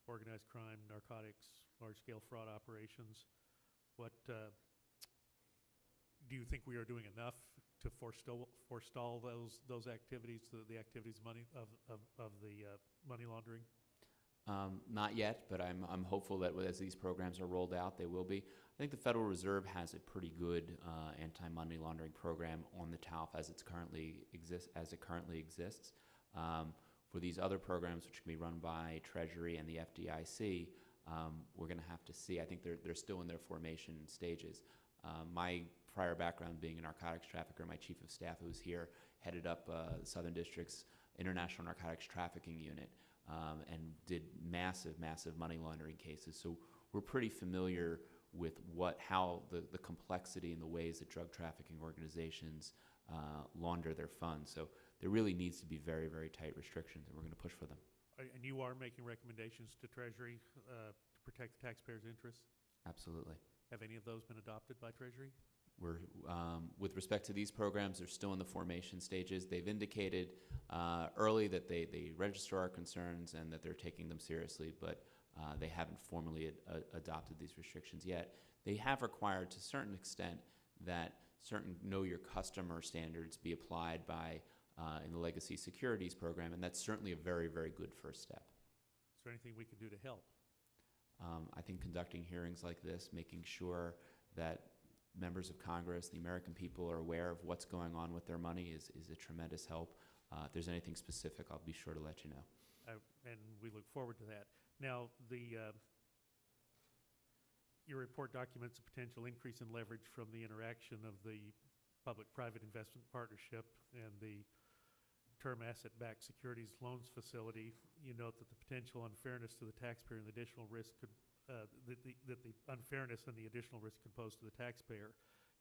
organized crime, narcotics, large-scale fraud operations. What do you think we are doing enough to forestall those activities, the activities of the money laundering? Not yet, but I'm hopeful that as these programs are rolled out, they will be. I think the Federal Reserve has a pretty good anti-money laundering program on the TALF as it currently exists. For these other programs, which can be run by Treasury and the FDIC, we're going to have to see. I think they're still in their formation stages. My prior background being a narcotics trafficker, my chief of staff who was here headed up the Southern District's International Narcotics Trafficking Unit and did massive money laundering cases. So we're pretty familiar with how the complexity and the ways that drug trafficking organizations launder their funds. So there really needs to be very, very tight restrictions, and we're going to push for them. And you are making recommendations to Treasury to protect the taxpayers' interests? Absolutely. Have any of those been adopted by Treasury? We're, with respect to these programs, they're still in the formation stages. They've indicated early that they register our concerns and that they're taking them seriously, but they haven't formally adopted these restrictions yet. They have required to a certain extent that certain know your customer standards be applied by in the legacy securities program, and that's certainly a very, very good first step. Is there anything we can do to help? I think conducting hearings like this, making sure that members of Congress, the American people, are aware of what's going on with their money is a tremendous help. If there's anything specific, I'll be sure to let you know. And we look forward to that. Now, your report documents a potential increase in leverage from the interaction of the public-private investment partnership and the term asset-backed securities loans facility. You note that the potential unfairness to the taxpayer and the additional risk could, that the unfairness and the additional risk could pose to the taxpayer.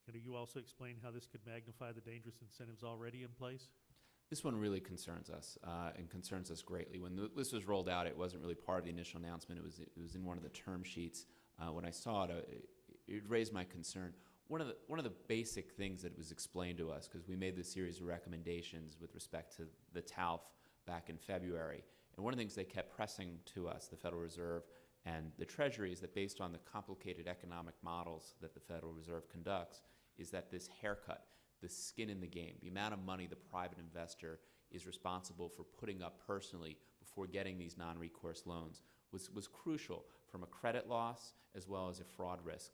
Can you also explain how this could magnify the dangerous incentives already in place? This one really concerns us and concerns us greatly. When this was rolled out, it wasn't really part of the initial announcement. It was in one of the term sheets. When I saw it, it raised my concern. One of the basic things that was explained to us, because we made this series of recommendations with respect to the TALF back in February, and one of the things they kept pressing to us, the Federal Reserve and the Treasury, is that based on the complicated economic models that the Federal Reserve conducts, is that this haircut, the skin in the game, the amount of money the private investor is responsible for putting up personally before getting these non-recourse loans was crucial from a credit loss as well as a fraud risk.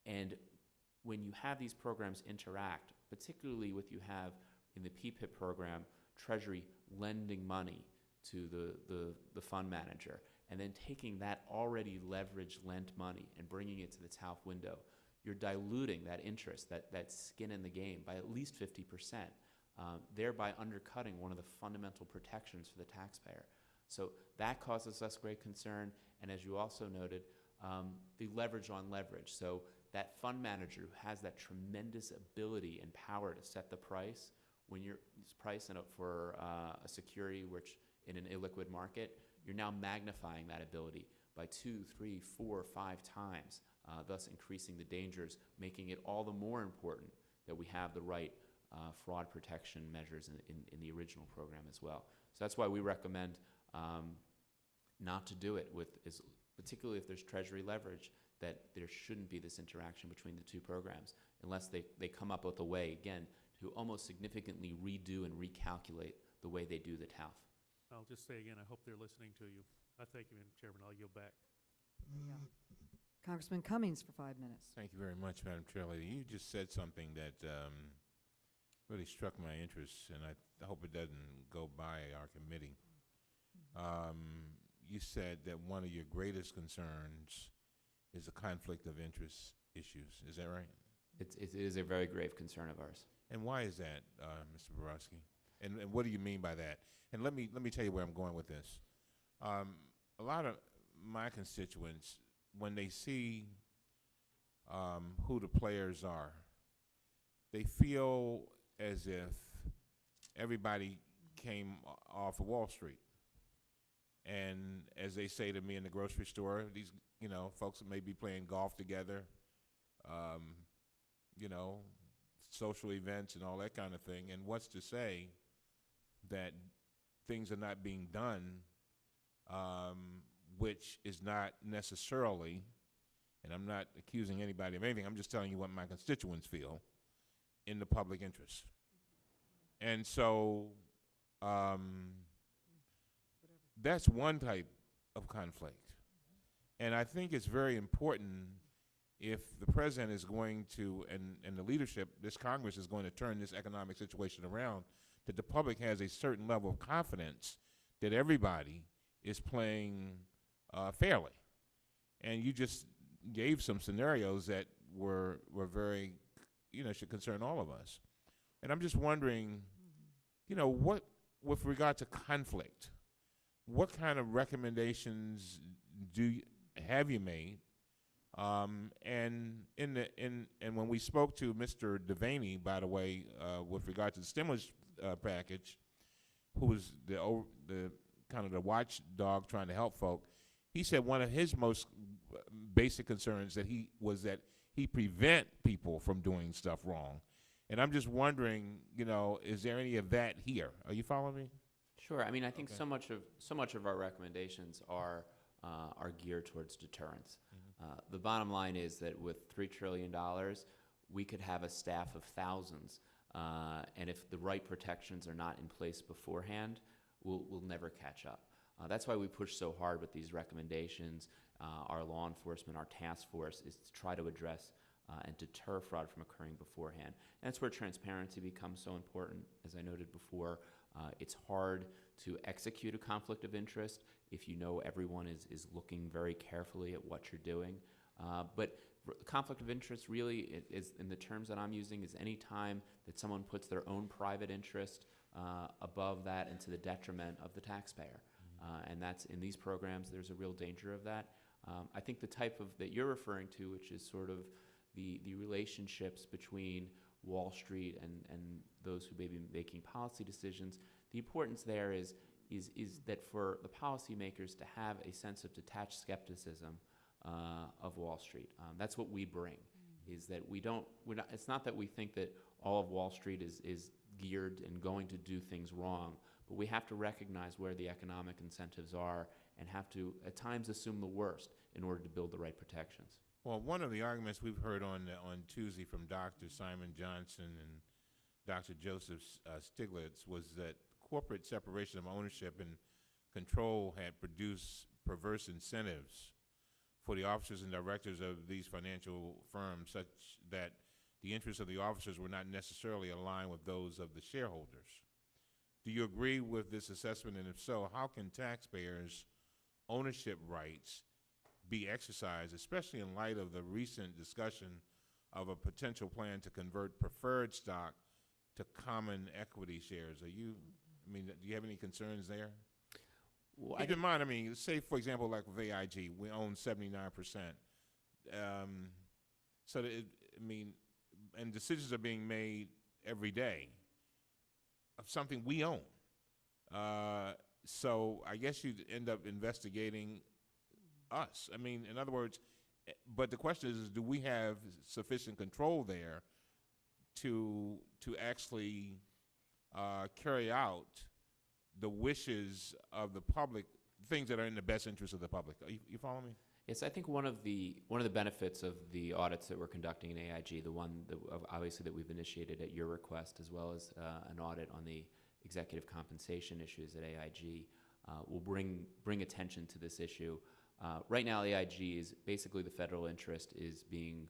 And when you have these programs interact, particularly what you have in the PPIP program, Treasury lending money to the fund manager, and then taking that already leveraged lent money and bringing it to the TALF window, you're diluting that interest, that skin in the game, by at least 50%, thereby undercutting one of the fundamental protections for the taxpayer. So that causes us great concern, and as you also noted, the leverage on leverage. So that fund manager who has that tremendous ability and power to set the price, when you're pricing it for a security which in an illiquid market, you're now magnifying that ability by 2, 3, 4, 5 times, thus increasing the dangers, making it all the more important that we have the right fraud protection measures in the original program as well. So that's why we recommend not to do it, particularly if there's Treasury leverage, that there shouldn't be this interaction between the two programs unless they come up with a way, again, to almost significantly redo and recalculate the way they do the TALF. I'll just say again, I hope they're listening to you. I thank you, Madam Chairman. I'll yield back. Yeah. Congressman Cummings for 5 minutes. Thank you very much, Madam Chairlady. You just said something that really struck my interest, and I hope it doesn't go by our committee. You said that one of your greatest concerns is the conflict of interest issues. Is that right? It is a very grave concern of ours. And why is that, Mr. Barofsky? And what do you mean by that? And let me tell you where I'm going with this. A lot of my constituents, when they see who the players are, they feel as if everybody came off of Wall Street. And as they say to me in the grocery store, these folks may be playing golf together, social events and all that kind of thing. And what's to say that things are not being done, which is not necessarily, and I'm not accusing anybody of anything, I'm just telling you what my constituents feel, in the public interest. And so that's one type of conflict. And I think it's very important, if the president is going to, and the leadership, this Congress is going to turn this economic situation around, that the public has a certain level of confidence that everybody is playing fairly. And you just gave some scenarios that were very, should concern all of us. And I'm just wondering, what, with regard to conflict, what kind of recommendations have you made? And when we spoke to Mr. Devaney, by the way, with regard to the stimulus package, who was the kind of the watchdog trying to help folk. He said one of his most basic concerns that he prevent people from doing stuff wrong. And I'm just wondering, is there any of that here? Are you following me? Sure. I mean, I think Okay. so much of our recommendations are geared towards deterrence. The bottom line is that with $3 trillion, we could have a staff of thousands, and if the right protections are not in place beforehand, we'll never catch up. That's why we push so hard with these recommendations. Our law enforcement, our task force, is to try to address and deter fraud from occurring beforehand. And that's where transparency becomes so important. As I noted before, it's hard to execute a conflict of interest if you know everyone is looking very carefully at what you're doing. But conflict of interest really is, in the terms that I'm using, is any time that someone puts their own private interest above that and to the detriment of the taxpayer. And that's, in these programs, there's a real danger of that. I think the type of that you're referring to, which is sort of the relationships between Wall Street and those who may be making policy decisions, the importance there is that for the policymakers to have a sense of detached skepticism of Wall Street. That's what we bring, is that it's not that we think that all of Wall Street is geared and going to do things wrong, but we have to recognize where the economic incentives are and have to, at times, assume the worst in order to build the right protections. Well, one of the arguments we've heard on Tuesday from Dr. Simon Johnson and Dr. Joseph Stiglitz was that corporate separation of ownership and control had produced perverse incentives for the officers and directors of these financial firms, such that the interests of the officers were not necessarily aligned with those of the shareholders. Do you agree with this assessment? And if so, how can taxpayers' ownership rights be exercised, especially in light of the recent discussion of a potential plan to convert preferred stock to common equity shares? Do you have any concerns there? Well, Keep in mind, say, for example, like with AIG, we own 79%. So that and decisions are being made every day of something we own. So I guess you'd end up investigating us. In other words, but the question is, do we have sufficient control there to actually carry out the wishes of the public, things that are in the best interest of the public? You follow me? Yes, I think one of the benefits of the audits that we're conducting in AIG, the one that obviously that we've initiated at your request, as well as an audit on the executive compensation issues at AIG, will bring attention to this issue. Right now, AIG is basically, the federal interest is being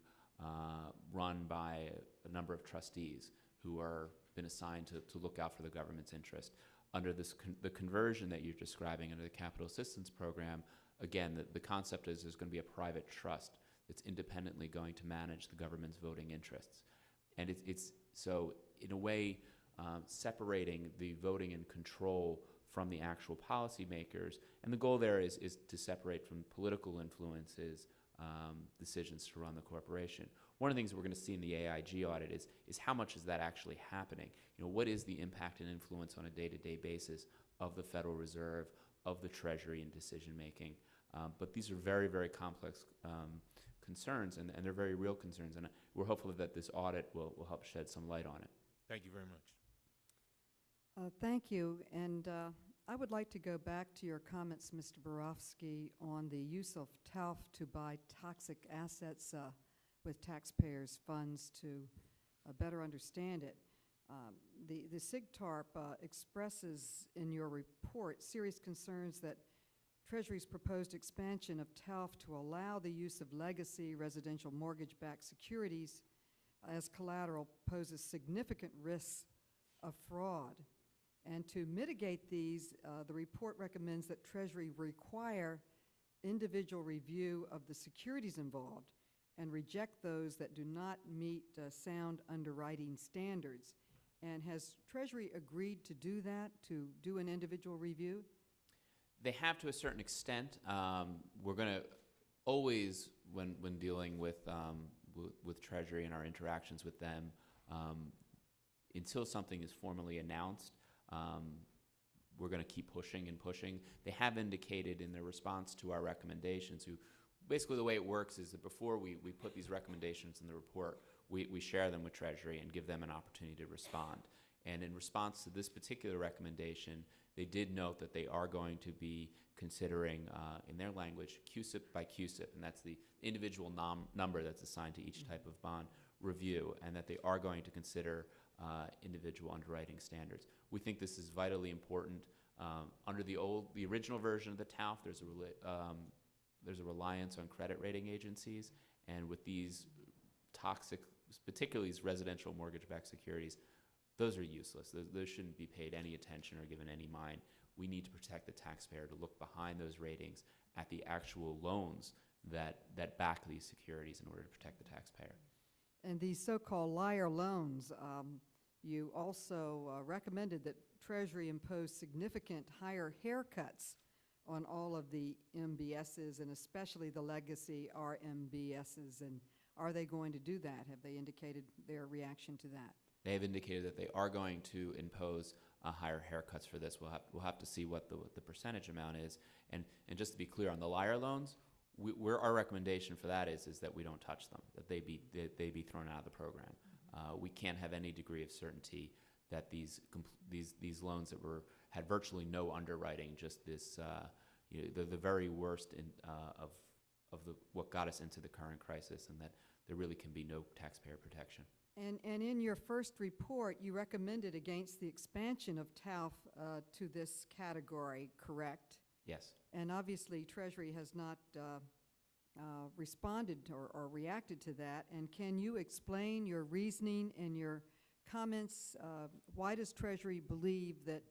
run by a number of trustees who are been assigned to look out for the government's interest. Under the conversion that you're describing under the Capital Assistance Program, again, the concept is there's going to be a private trust that's independently going to manage the government's voting interests. And it's so, in a way, separating the voting and control from the actual policymakers. And the goal there is to separate from political influences decisions to run the corporation. One of the things we're going to see in the AIG audit is how much is that actually happening? What is the impact and influence on a day-to-day basis of the Federal Reserve, of the Treasury in decision-making? But these are very, very complex concerns, and they're very real concerns, and we're hopeful that this audit will help shed some light on it. Thank you very much. Thank you. And I would like to go back to your comments, Mr. Barofsky, on the use of TALF to buy toxic assets with taxpayers' funds to better understand it. The SIG TARP expresses in your report serious concerns that Treasury's proposed expansion of TALF to allow the use of legacy residential mortgage-backed securities as collateral poses significant risks of fraud. And to mitigate these, the report recommends that Treasury require individual review of the securities involved and reject those that do not meet sound underwriting standards. And has Treasury agreed to do that, to do an individual review? They have to a certain extent. We're going to always, when dealing with Treasury and our interactions with them, until something is formally announced, we're going to keep pushing and pushing. They have indicated in their response to our recommendations, basically the way it works is that before we put these recommendations in the report, we share them with Treasury and give them an opportunity to respond. And in response to this particular recommendation, they did note that they are going to be considering, in their language, QSIP by QSIP, and that's the individual number that's assigned to each type of bond review, and that they are going to consider individual underwriting standards. We think this is vitally important. Under the original version of the TALF, there's a reliance on credit rating agencies, and with these toxic, particularly these residential mortgage-backed securities, those are useless. Those shouldn't be paid any attention or given any mind. We need to protect the taxpayer, to look behind those ratings at the actual loans that back these securities in order to protect the taxpayer. And these so-called liar loans, you also recommended that Treasury impose significant higher haircuts on all of the MBSs, and especially the legacy RMBSs. And are they going to do that? Have they indicated their reaction to that? They have indicated that they are going to impose higher haircuts for this. We'll have to see what the percentage amount is. And just to be clear, on the liar loans, our recommendation for that is that we don't touch them, that they be thrown out of the program. We can't have any degree of certainty that these loans that had virtually no underwriting, just this the very worst of what got us into the current crisis, and that there really can be no taxpayer protection. And in your first report, you recommended against the expansion of TALF to this category, correct? Yes. And obviously, Treasury has not responded or reacted to that. And can you explain your reasoning and your comments? Why does Treasury believe that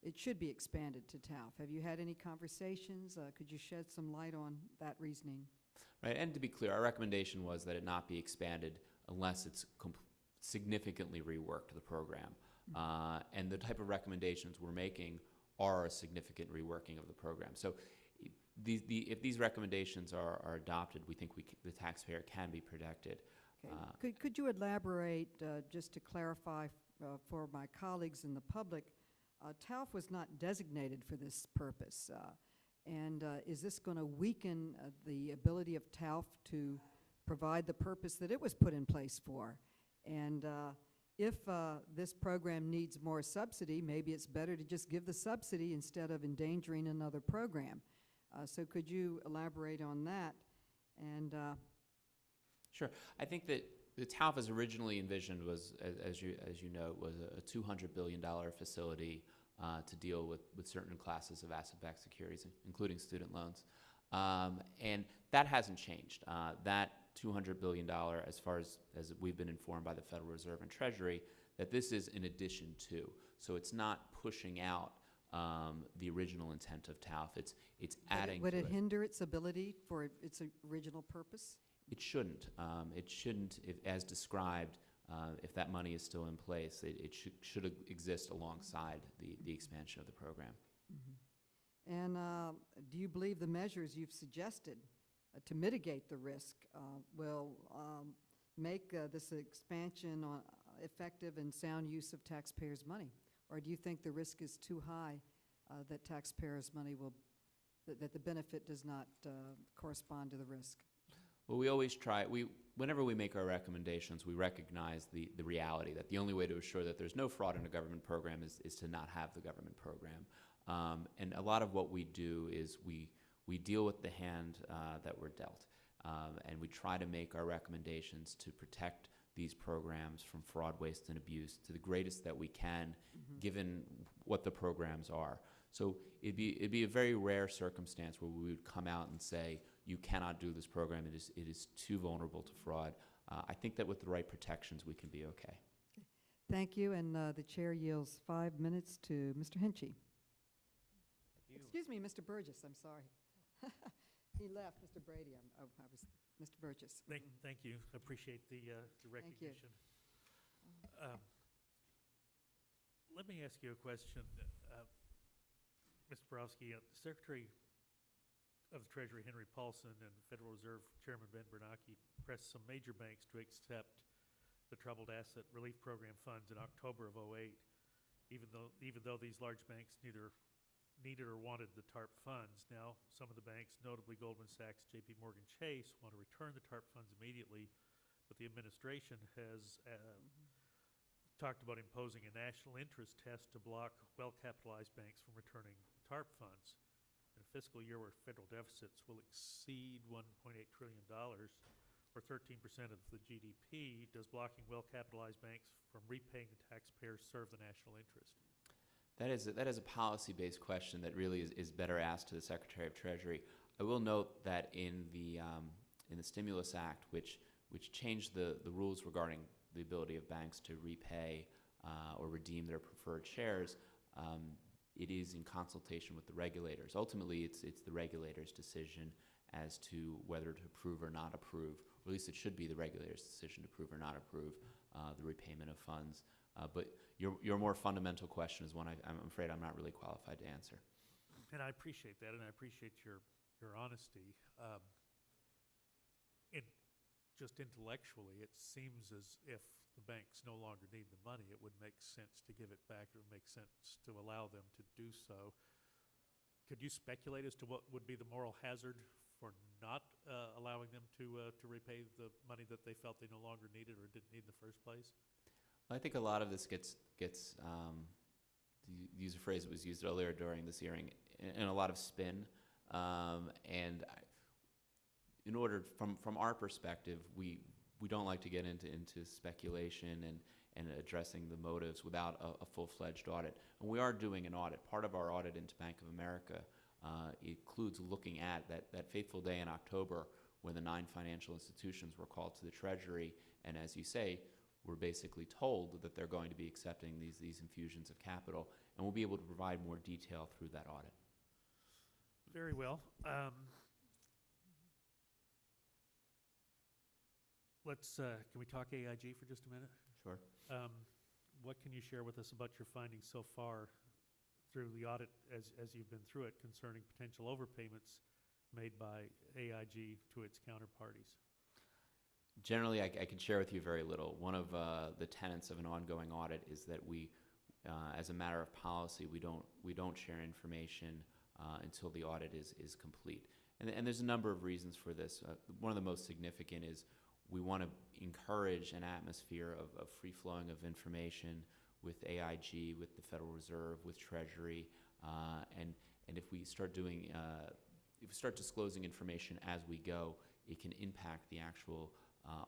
it should be expanded to TALF? Have you had any conversations? Could you shed some light on that reasoning? Right, and to be clear, our recommendation was that it not be expanded unless it's significantly reworked the program. And the type of recommendations we're making are a significant reworking of the program. So if these recommendations are adopted, we think the taxpayer can be protected. Okay. Could you elaborate, just to clarify for my colleagues in the public, TALF was not designated for this purpose. And is this going to weaken the ability of TALF to provide the purpose that it was put in place for? And if this program needs more subsidy, maybe it's better to just give the subsidy instead of endangering another program. So could you elaborate on that? And sure. I think that the TALF as originally envisioned was, as you know, was a $200 billion facility to deal with certain classes of asset-backed securities, including student loans. And that hasn't changed. That $200 billion, as far as we've been informed by the Federal Reserve and Treasury, that this is in addition to. So it's not pushing out the original intent of TALF. It's adding would to it hinder its ability for its original purpose? It shouldn't. It shouldn't, as described, if that money is still in place. It should exist alongside the expansion of the program. Mm-hmm. And do you believe the measures you've suggested to mitigate the risk will make this expansion effective and sound use of taxpayers' money? Or do you think the risk is too high that taxpayers' money that the benefit does not correspond to the risk? Well, we always try, whenever we make our recommendations, we recognize the reality that the only way to assure that there's no fraud in a government program is to not have the government program. And a lot of what we do is we deal with the hand that we're dealt. And we try to make our recommendations to protect these programs from fraud, waste, and abuse to the greatest that we can, given what the programs are. So it'd be a very rare circumstance where we would come out and say, you cannot do this program, it is too vulnerable to fraud. I think that with the right protections, we can be okay. Thank you, and the chair yields 5 minutes to Mr. Henchy. Excuse me, Mr. Burgess, I'm sorry. He left, Mr. Brady. I was Mr. Burgess. Thank you. I appreciate the recognition. Let me ask you a question. Mr. Barofsky, Secretary of the Treasury Henry Paulson and Federal Reserve Chairman Ben Bernanke pressed some major banks to accept the Troubled Asset Relief Program funds in October of '08, even though these large banks neither needed or wanted the TARP funds. Now, some of the banks, notably Goldman Sachs, JP Morgan Chase, want to return the TARP funds immediately, but the administration has talked about imposing a national interest test to block well-capitalized banks from returning TARP funds. In a fiscal year where federal deficits will exceed $1.8 trillion, or 13% of the GDP, does blocking well-capitalized banks from repaying the taxpayers serve the national interest? That is a policy-based question that really is better asked to the Secretary of Treasury. I will note that in the Stimulus Act, which changed the rules regarding the ability of banks to repay or redeem their preferred shares, it is in consultation with the regulators. Ultimately, it's the regulators' decision as to whether to approve or not approve, or at least it should be the regulators' decision to approve or not approve the repayment of funds. But your more fundamental question is one I'm afraid I'm not really qualified to answer. And I appreciate that, and I appreciate your honesty. Just intellectually, it seems as if the banks no longer need the money. It would make sense to give it back. It would make sense to allow them to do so. Could you speculate as to what would be the moral hazard for not allowing them to repay the money that they felt they no longer needed or didn't need in the first place? Well, I think a lot of this gets to use a phrase that was used earlier during this hearing, in a lot of spin. In order, from our perspective, we don't like to get into speculation and addressing the motives without a full-fledged audit. And we are doing an audit. Part of our audit into Bank of America includes looking at that fateful day in October when the 9 financial institutions were called to the Treasury, and as you say, we're basically told that they're going to be accepting these infusions of capital, and we'll be able to provide more detail through that audit. Very well. Can we talk AIG for just a minute? Sure. What can you share with us about your findings so far through the audit as you've been through it concerning potential overpayments made by AIG to its counterparties? Generally, I can share with you very little. One of the tenets of an ongoing audit is that we, as a matter of policy, we don't share information until the audit is complete. And there's a number of reasons for this. One of the most significant is we want to encourage an atmosphere of free-flowing of information with AIG, with the Federal Reserve, with Treasury, and if we start disclosing information as we go, it can impact the actual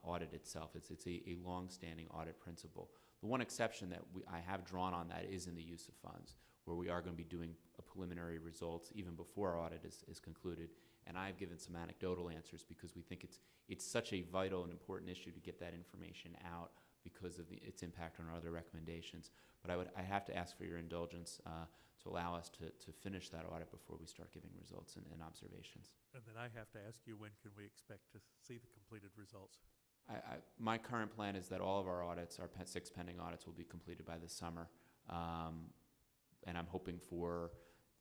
audit itself. It's a long-standing audit principle. The one exception that I have drawn on that is in the use of funds, where we are going to be doing preliminary results even before our audit is concluded. And I've given some anecdotal answers because we think it's such a vital and important issue to get that information out because of its impact on our other recommendations. But I have to ask for your indulgence to allow us to finish that audit before we start giving results and observations. And then I have to ask you, when can we expect to see the completed results? My current plan is that all of our audits, our 6 pending audits, will be completed by this summer. And I'm hoping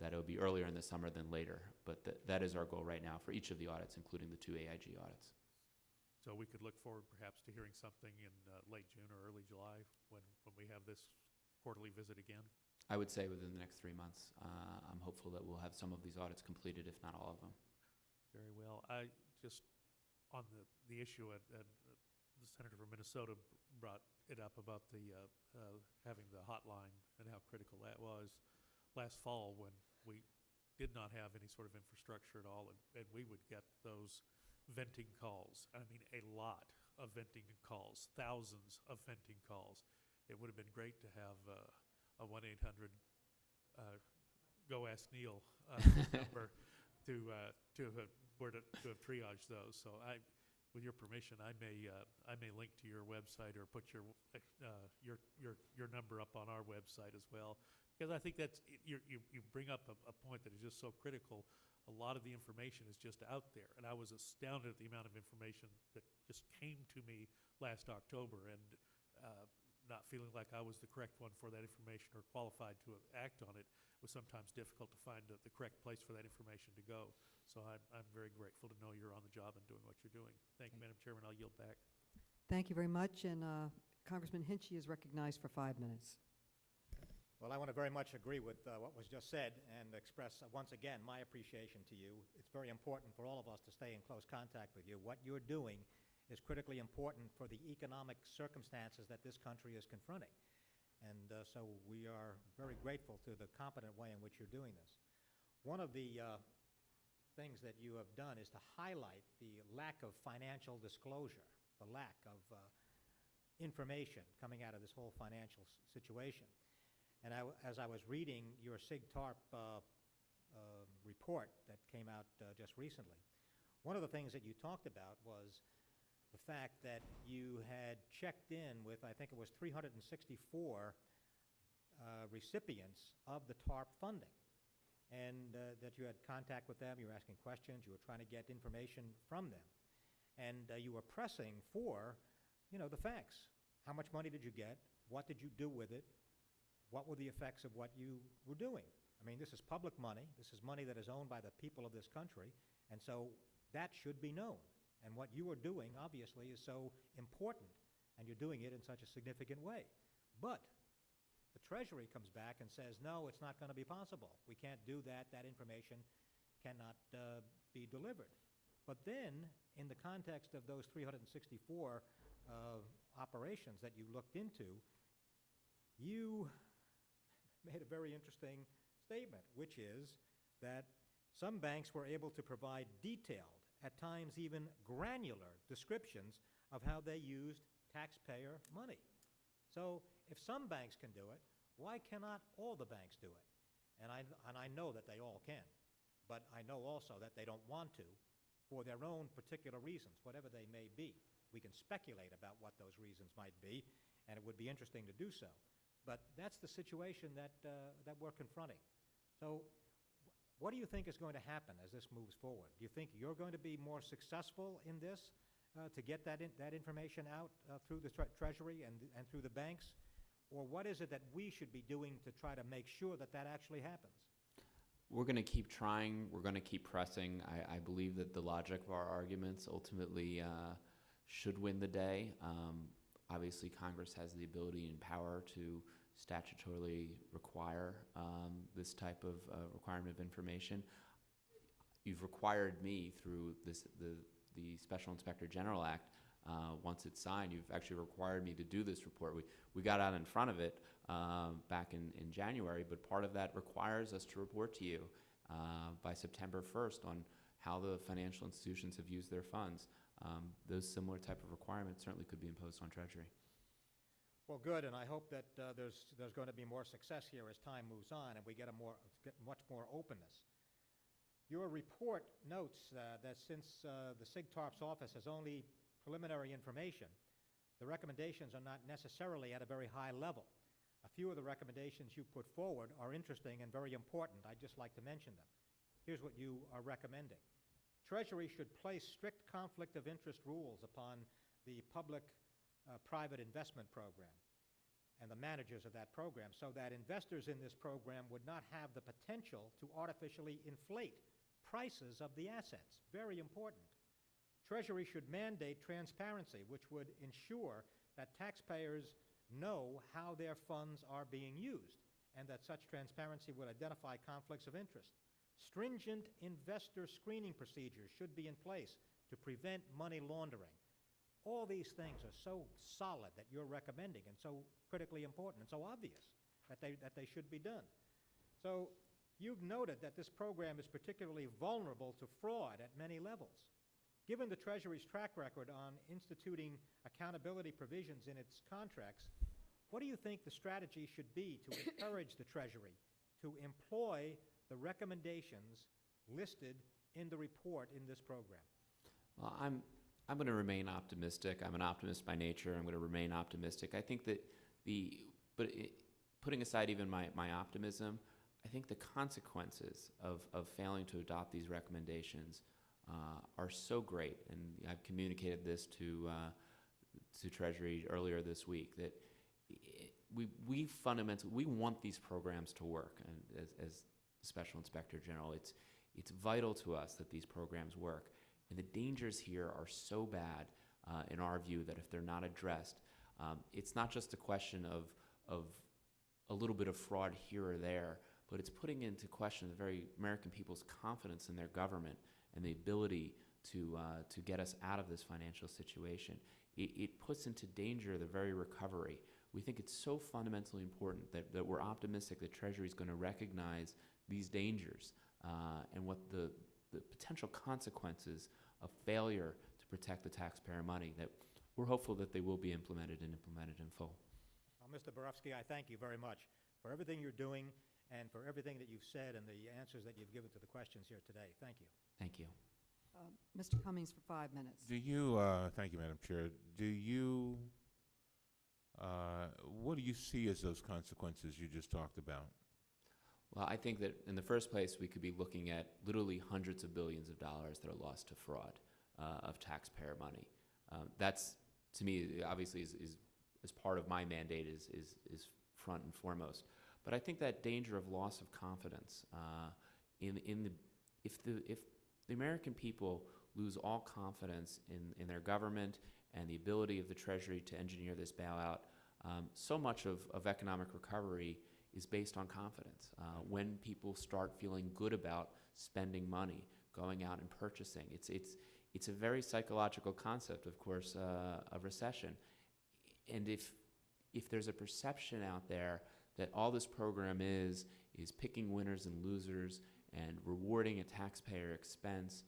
that it'll be earlier in the summer than later. But that is our goal right now for each of the audits, including the 2 AIG audits. So we could look forward perhaps to hearing something in late June or early July when we have this quarterly visit again? I would say within the next 3 months. I'm hopeful that we'll have some of these audits completed, if not all of them. Very well. I just, on the issue, the senator from Minnesota brought it up about the having the hotline and how critical that was last fall when we did not have any sort of infrastructure at all, and we would get those venting calls. I mean, a lot of venting calls, thousands of venting calls. It would have been great to have a 1-800 Go Ask Neil number to have triaged those. So with your permission, I may link to your website or put your number up on our website as well, because I think that's you bring up a point that is just so critical. A lot of the information is just out there, and I was astounded at the amount of information that just came to me last October, and not feeling like I was the correct one for that information or qualified to act on it. It was sometimes difficult to find the correct place for that information to go. So I'm very grateful to know you're on the job and doing what you're doing. Thank you, Madam Chairman. I'll yield back. Thank you very much, and Congressman Hinchey is recognized for 5 minutes. Well, I want to very much agree with what was just said and express once again my appreciation to you. It's very important for all of us to stay in close contact with you. What you're doing is critically important for the economic circumstances that this country is confronting. And so we are very grateful to the competent way in which you're doing this. One of the things that you have done is to highlight the lack of financial disclosure, the lack of information coming out of this whole financial situation. And as I was reading your SIG TARP report that came out just recently, one of the things that you talked about was the fact that you had checked in with, I think it was 364 recipients of the TARP funding, and that you had contact with them, you were asking questions, you were trying to get information from them, and you were pressing for, the facts. How much money did you get? What did you do with it? What were the effects of what you were doing? I mean, this is public money. This is money that is owned by the people of this country, and so that should be known. And what you are doing, obviously, is so important, and you're doing it in such a significant way. But the Treasury comes back and says, no, it's not going to be possible. We can't do that. That information cannot be delivered. But then, in the context of those 364 operations that you looked into, you made a very interesting statement, which is that some banks were able to provide detailed, at times even granular, descriptions of how they used taxpayer money. So if some banks can do it, why cannot all the banks do it? And I know that they all can, but I know also that they don't want to for their own particular reasons, whatever they may be. We can speculate about what those reasons might be, and it would be interesting to do so. But that's the situation that we're confronting. So what do you think is going to happen as this moves forward? Do you think you're going to be more successful in this to get that information out through the Treasury and through the banks? Or what is it that we should be doing to try to make sure that that actually happens? We're going to keep trying. We're going to keep pressing. I believe that the logic of our arguments ultimately should win the day. Obviously, Congress has the ability and power to statutorily require this type of requirement of information. You've required me through the Special Inspector General Act. Once it's signed, you've actually required me to do this report. We got out in front of it back in January, but part of that requires us to report to you by September 1st on how the financial institutions have used their funds. Those similar type of requirements certainly could be imposed on Treasury. Well, good, and I hope that there's going to be more success here as time moves on and we get much more openness. Your report notes that since the SIG TARP's office has only preliminary information, the recommendations are not necessarily at a very high level. A few of the recommendations you put forward are interesting and very important. I'd just like to mention them. Here's what you are recommending. Treasury should place strict conflict of interest rules upon the public-private investment program and the managers of that program so that investors in this program would not have the potential to artificially inflate prices of the assets. Very important. Treasury should mandate transparency, which would ensure that taxpayers know how their funds are being used and that such transparency would identify conflicts of interest. Stringent investor screening procedures should be in place to prevent money laundering. All these things are so solid that you're recommending and so critically important and so obvious that they should be done. So you've noted that this program is particularly vulnerable to fraud at many levels. Given the Treasury's track record on instituting accountability provisions in its contracts, what do you think the strategy should be to encourage the Treasury to employ the recommendations listed in the report in this program? Well, I'm going to remain optimistic. I'm an optimist by nature. I'm going to remain optimistic. I think that putting aside even my optimism, I think the consequences of failing to adopt these recommendations are so great, and I've communicated this to Treasury earlier this week, that we fundamentally want these programs to work, and as Special Inspector General, it's vital to us that these programs work, and the dangers here are so bad in our view that if they're not addressed, it's not just a question of a little bit of fraud here or there, but it's putting into question the very American people's confidence in their government and the ability to get us out of this financial situation. It puts into danger the very recovery. We think it's so fundamentally important that we're optimistic that Treasury is going to recognize these dangers and what the potential consequences of failure to protect the taxpayer money, that we're hopeful that they will be implemented and implemented in full. Well, Mr. Barofsky, I thank you very much for everything you're doing and for everything that you've said and the answers that you've given to the questions here today. Thank you. Thank you. Mr. Cummings for 5 minutes. Do you, thank you, Madam Chair, do you, what do you see as those consequences you just talked about? Well, I think that in the first place, we could be looking at literally hundreds of billions of dollars that are lost to fraud of taxpayer money. That's, to me, obviously is part of my mandate is front and foremost. But I think that danger of loss of confidence if the American people lose all confidence in their government and the ability of the Treasury to engineer this bailout, so much of economic recovery is based on confidence. When people start feeling good about spending money, going out and purchasing, it's a very psychological concept, of course, of recession. And if there's a perception out there that all this program is picking winners and losers and rewarding a taxpayer expense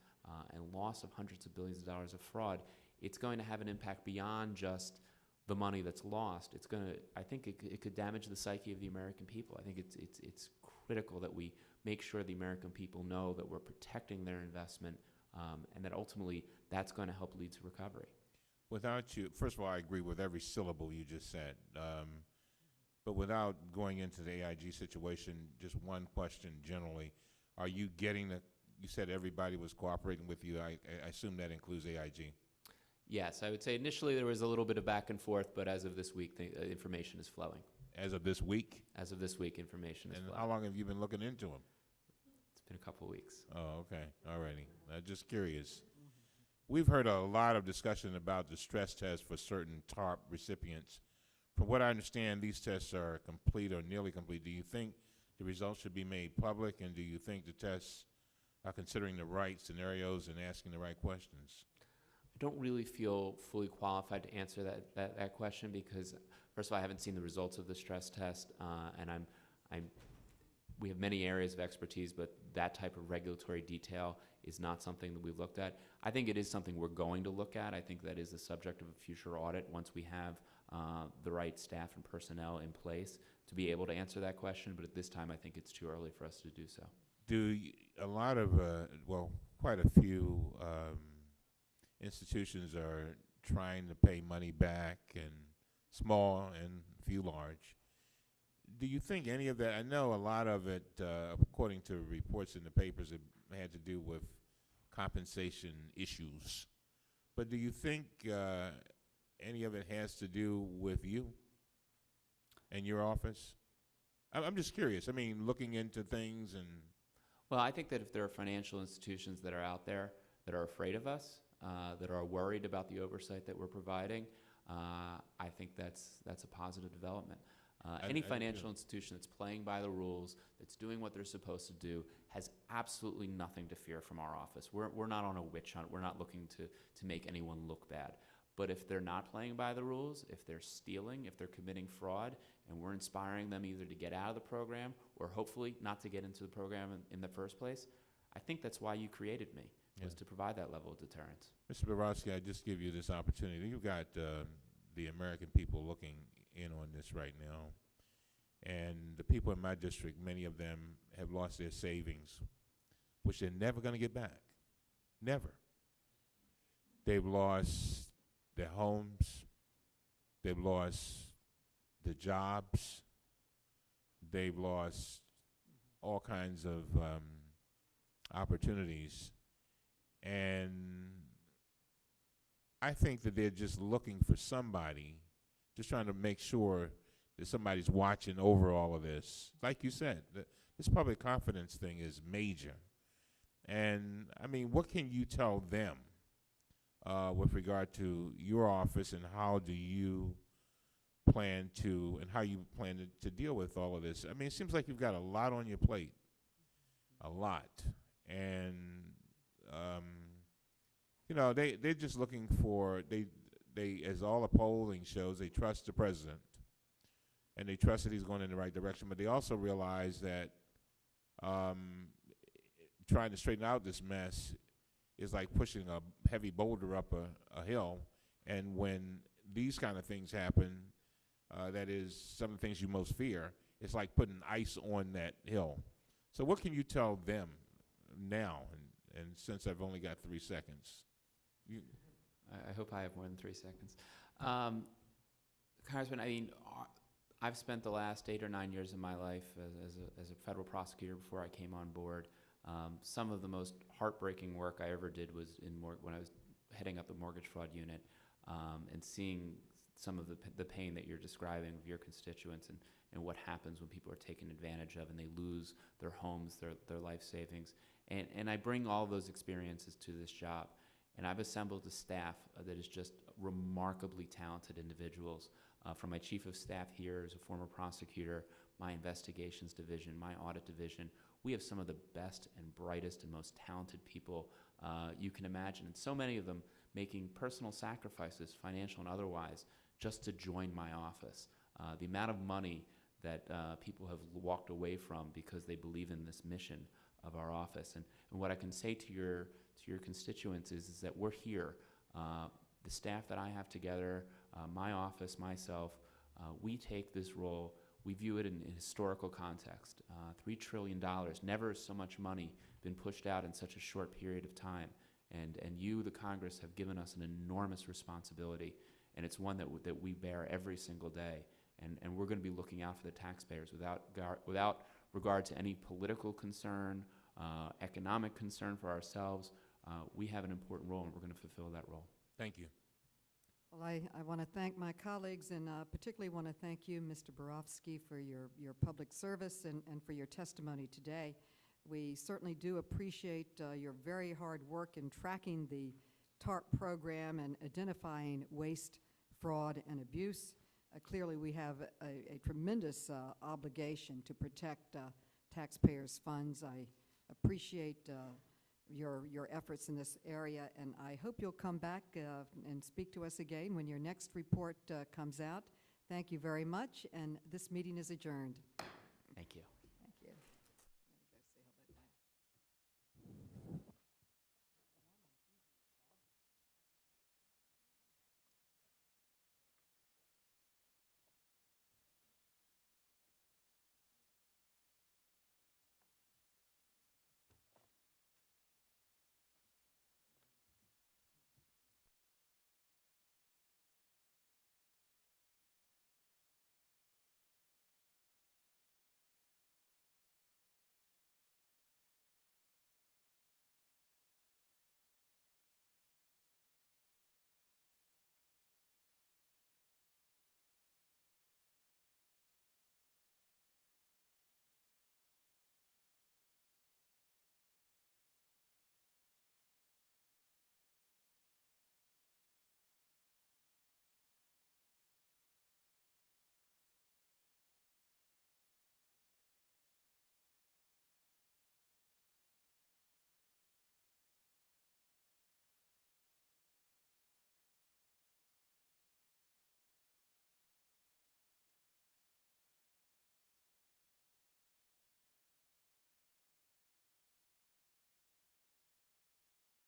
and loss of hundreds of billions of dollars of fraud, it's going to have an impact beyond just the money that's lost. It's going to, I think it could damage the psyche of the American people. I think it's critical that we make sure the American people know that we're protecting their investment and that ultimately that's going to help lead to recovery. Without you, first of all, I agree with every syllable you just said. But without going into the AIG situation, just one question generally. Are you getting you said everybody was cooperating with you. I assume that includes AIG. Yes, I would say initially there was a little bit of back and forth, but as of this week, the information is flowing. As of this week? As of this week, information is flowing. And how long have you been looking into them? It's been a couple of weeks. Oh, okay. All righty. Just curious. We've heard a lot of discussion about the stress test for certain TARP recipients. From what I understand, these tests are complete or nearly complete. Do you think the results should be made public, and do you think the tests are considering the right scenarios and asking the right questions? I don't really feel fully qualified to answer that question because, first of all, I haven't seen the results of the stress test, and we have many areas of expertise, but that type of regulatory detail is not something that we've looked at. I think it is something we're going to look at. I think that is the subject of a future audit once we have the right staff and personnel in place to be able to answer that question, but at this time I think it's too early for us to do so. A lot of, well, quite a few institutions are trying to pay money back, and small and few large. Do you think any of that, I know a lot of it, according to reports in the papers, it had to do with compensation issues, but do you think any of it has to do with you and your office? I'm just curious. I mean, looking into things and... Well, I think that if there are financial institutions that are out there that are afraid of us, that are worried about the oversight that we're providing, I think that's a positive development. Any financial institution that's playing by the rules, that's doing what they're supposed to do, has absolutely nothing to fear from our office. We're not on a witch hunt. We're not looking to make anyone look bad. But if they're not playing by the rules, if they're stealing, if they're committing fraud, and we're inspiring them either to get out of the program or hopefully not to get into the program in the first place, I think that's why you created me, was to provide that level of deterrence. Mr. Barofsky, I just give you this opportunity. You've got the American people looking in on this right now. And the people in my district, many of them have lost their savings, which they're never going to get back. Never. They've lost their homes. They've lost the jobs. They've lost all kinds of opportunities. And I think that they're just looking for somebody, just trying to make sure that somebody's watching over all of this. Like you said, this public confidence thing is major. And, I mean, what can you tell them with regard to your office, and how do you plan to, and how you plan to deal with all of this. I mean, it seems like you've got a lot on your plate, a lot. And, you know, they're just looking for, they, as all the polling shows, they trust the president. And they trust that he's going in the right direction. But they also realize that trying to straighten out this mess is like pushing a heavy boulder up a hill. And when these kind of things happen, that is some of the things you most fear, it's like putting ice on that hill. So what can you tell them now? And since I've only got 3 seconds. I hope I have more than 3 seconds. Congressman, I mean, I've spent the last 8 or 9 years of my life as a federal prosecutor before I came on board. Some of the most heartbreaking work I ever did was when I was heading up the mortgage fraud unit, and seeing some of the pain that you're describing of your constituents and what happens when people are taken advantage of and they lose their homes, their life savings. And I bring all those experiences to this job. And I've assembled a staff that is just remarkably talented individuals. From my chief of staff here as a former prosecutor, my investigations division, my audit division, we have some of the best and brightest and most talented people you can imagine. And so many of them making personal sacrifices, financial and otherwise, just to join my office. The amount of money that people have walked away from because they believe in this mission of our office. And what I can say to your constituents is that we're here. The staff that I have together, my office, myself, we take this role, we view it in historical context. $3 trillion, never has so much money been pushed out in such a short period of time. And you, the Congress, have given us an enormous responsibility, and it's one that we bear every single day. And we're going to be looking out for the taxpayers without regard to any political concern, economic concern for ourselves. We have an important role, and we're going to fulfill that role. Thank you. Well, I want to thank my colleagues, and particularly want to thank you, Mr. Barofsky, for your public service and for your testimony today. We certainly do appreciate your very hard work in tracking the TARP program and identifying waste, fraud, and abuse. Clearly, we have a tremendous obligation to protect taxpayers' funds. I appreciate your efforts in this area, and I hope you'll come back and speak to us again when your next report comes out. Thank you very much, and this meeting is adjourned. Thank you.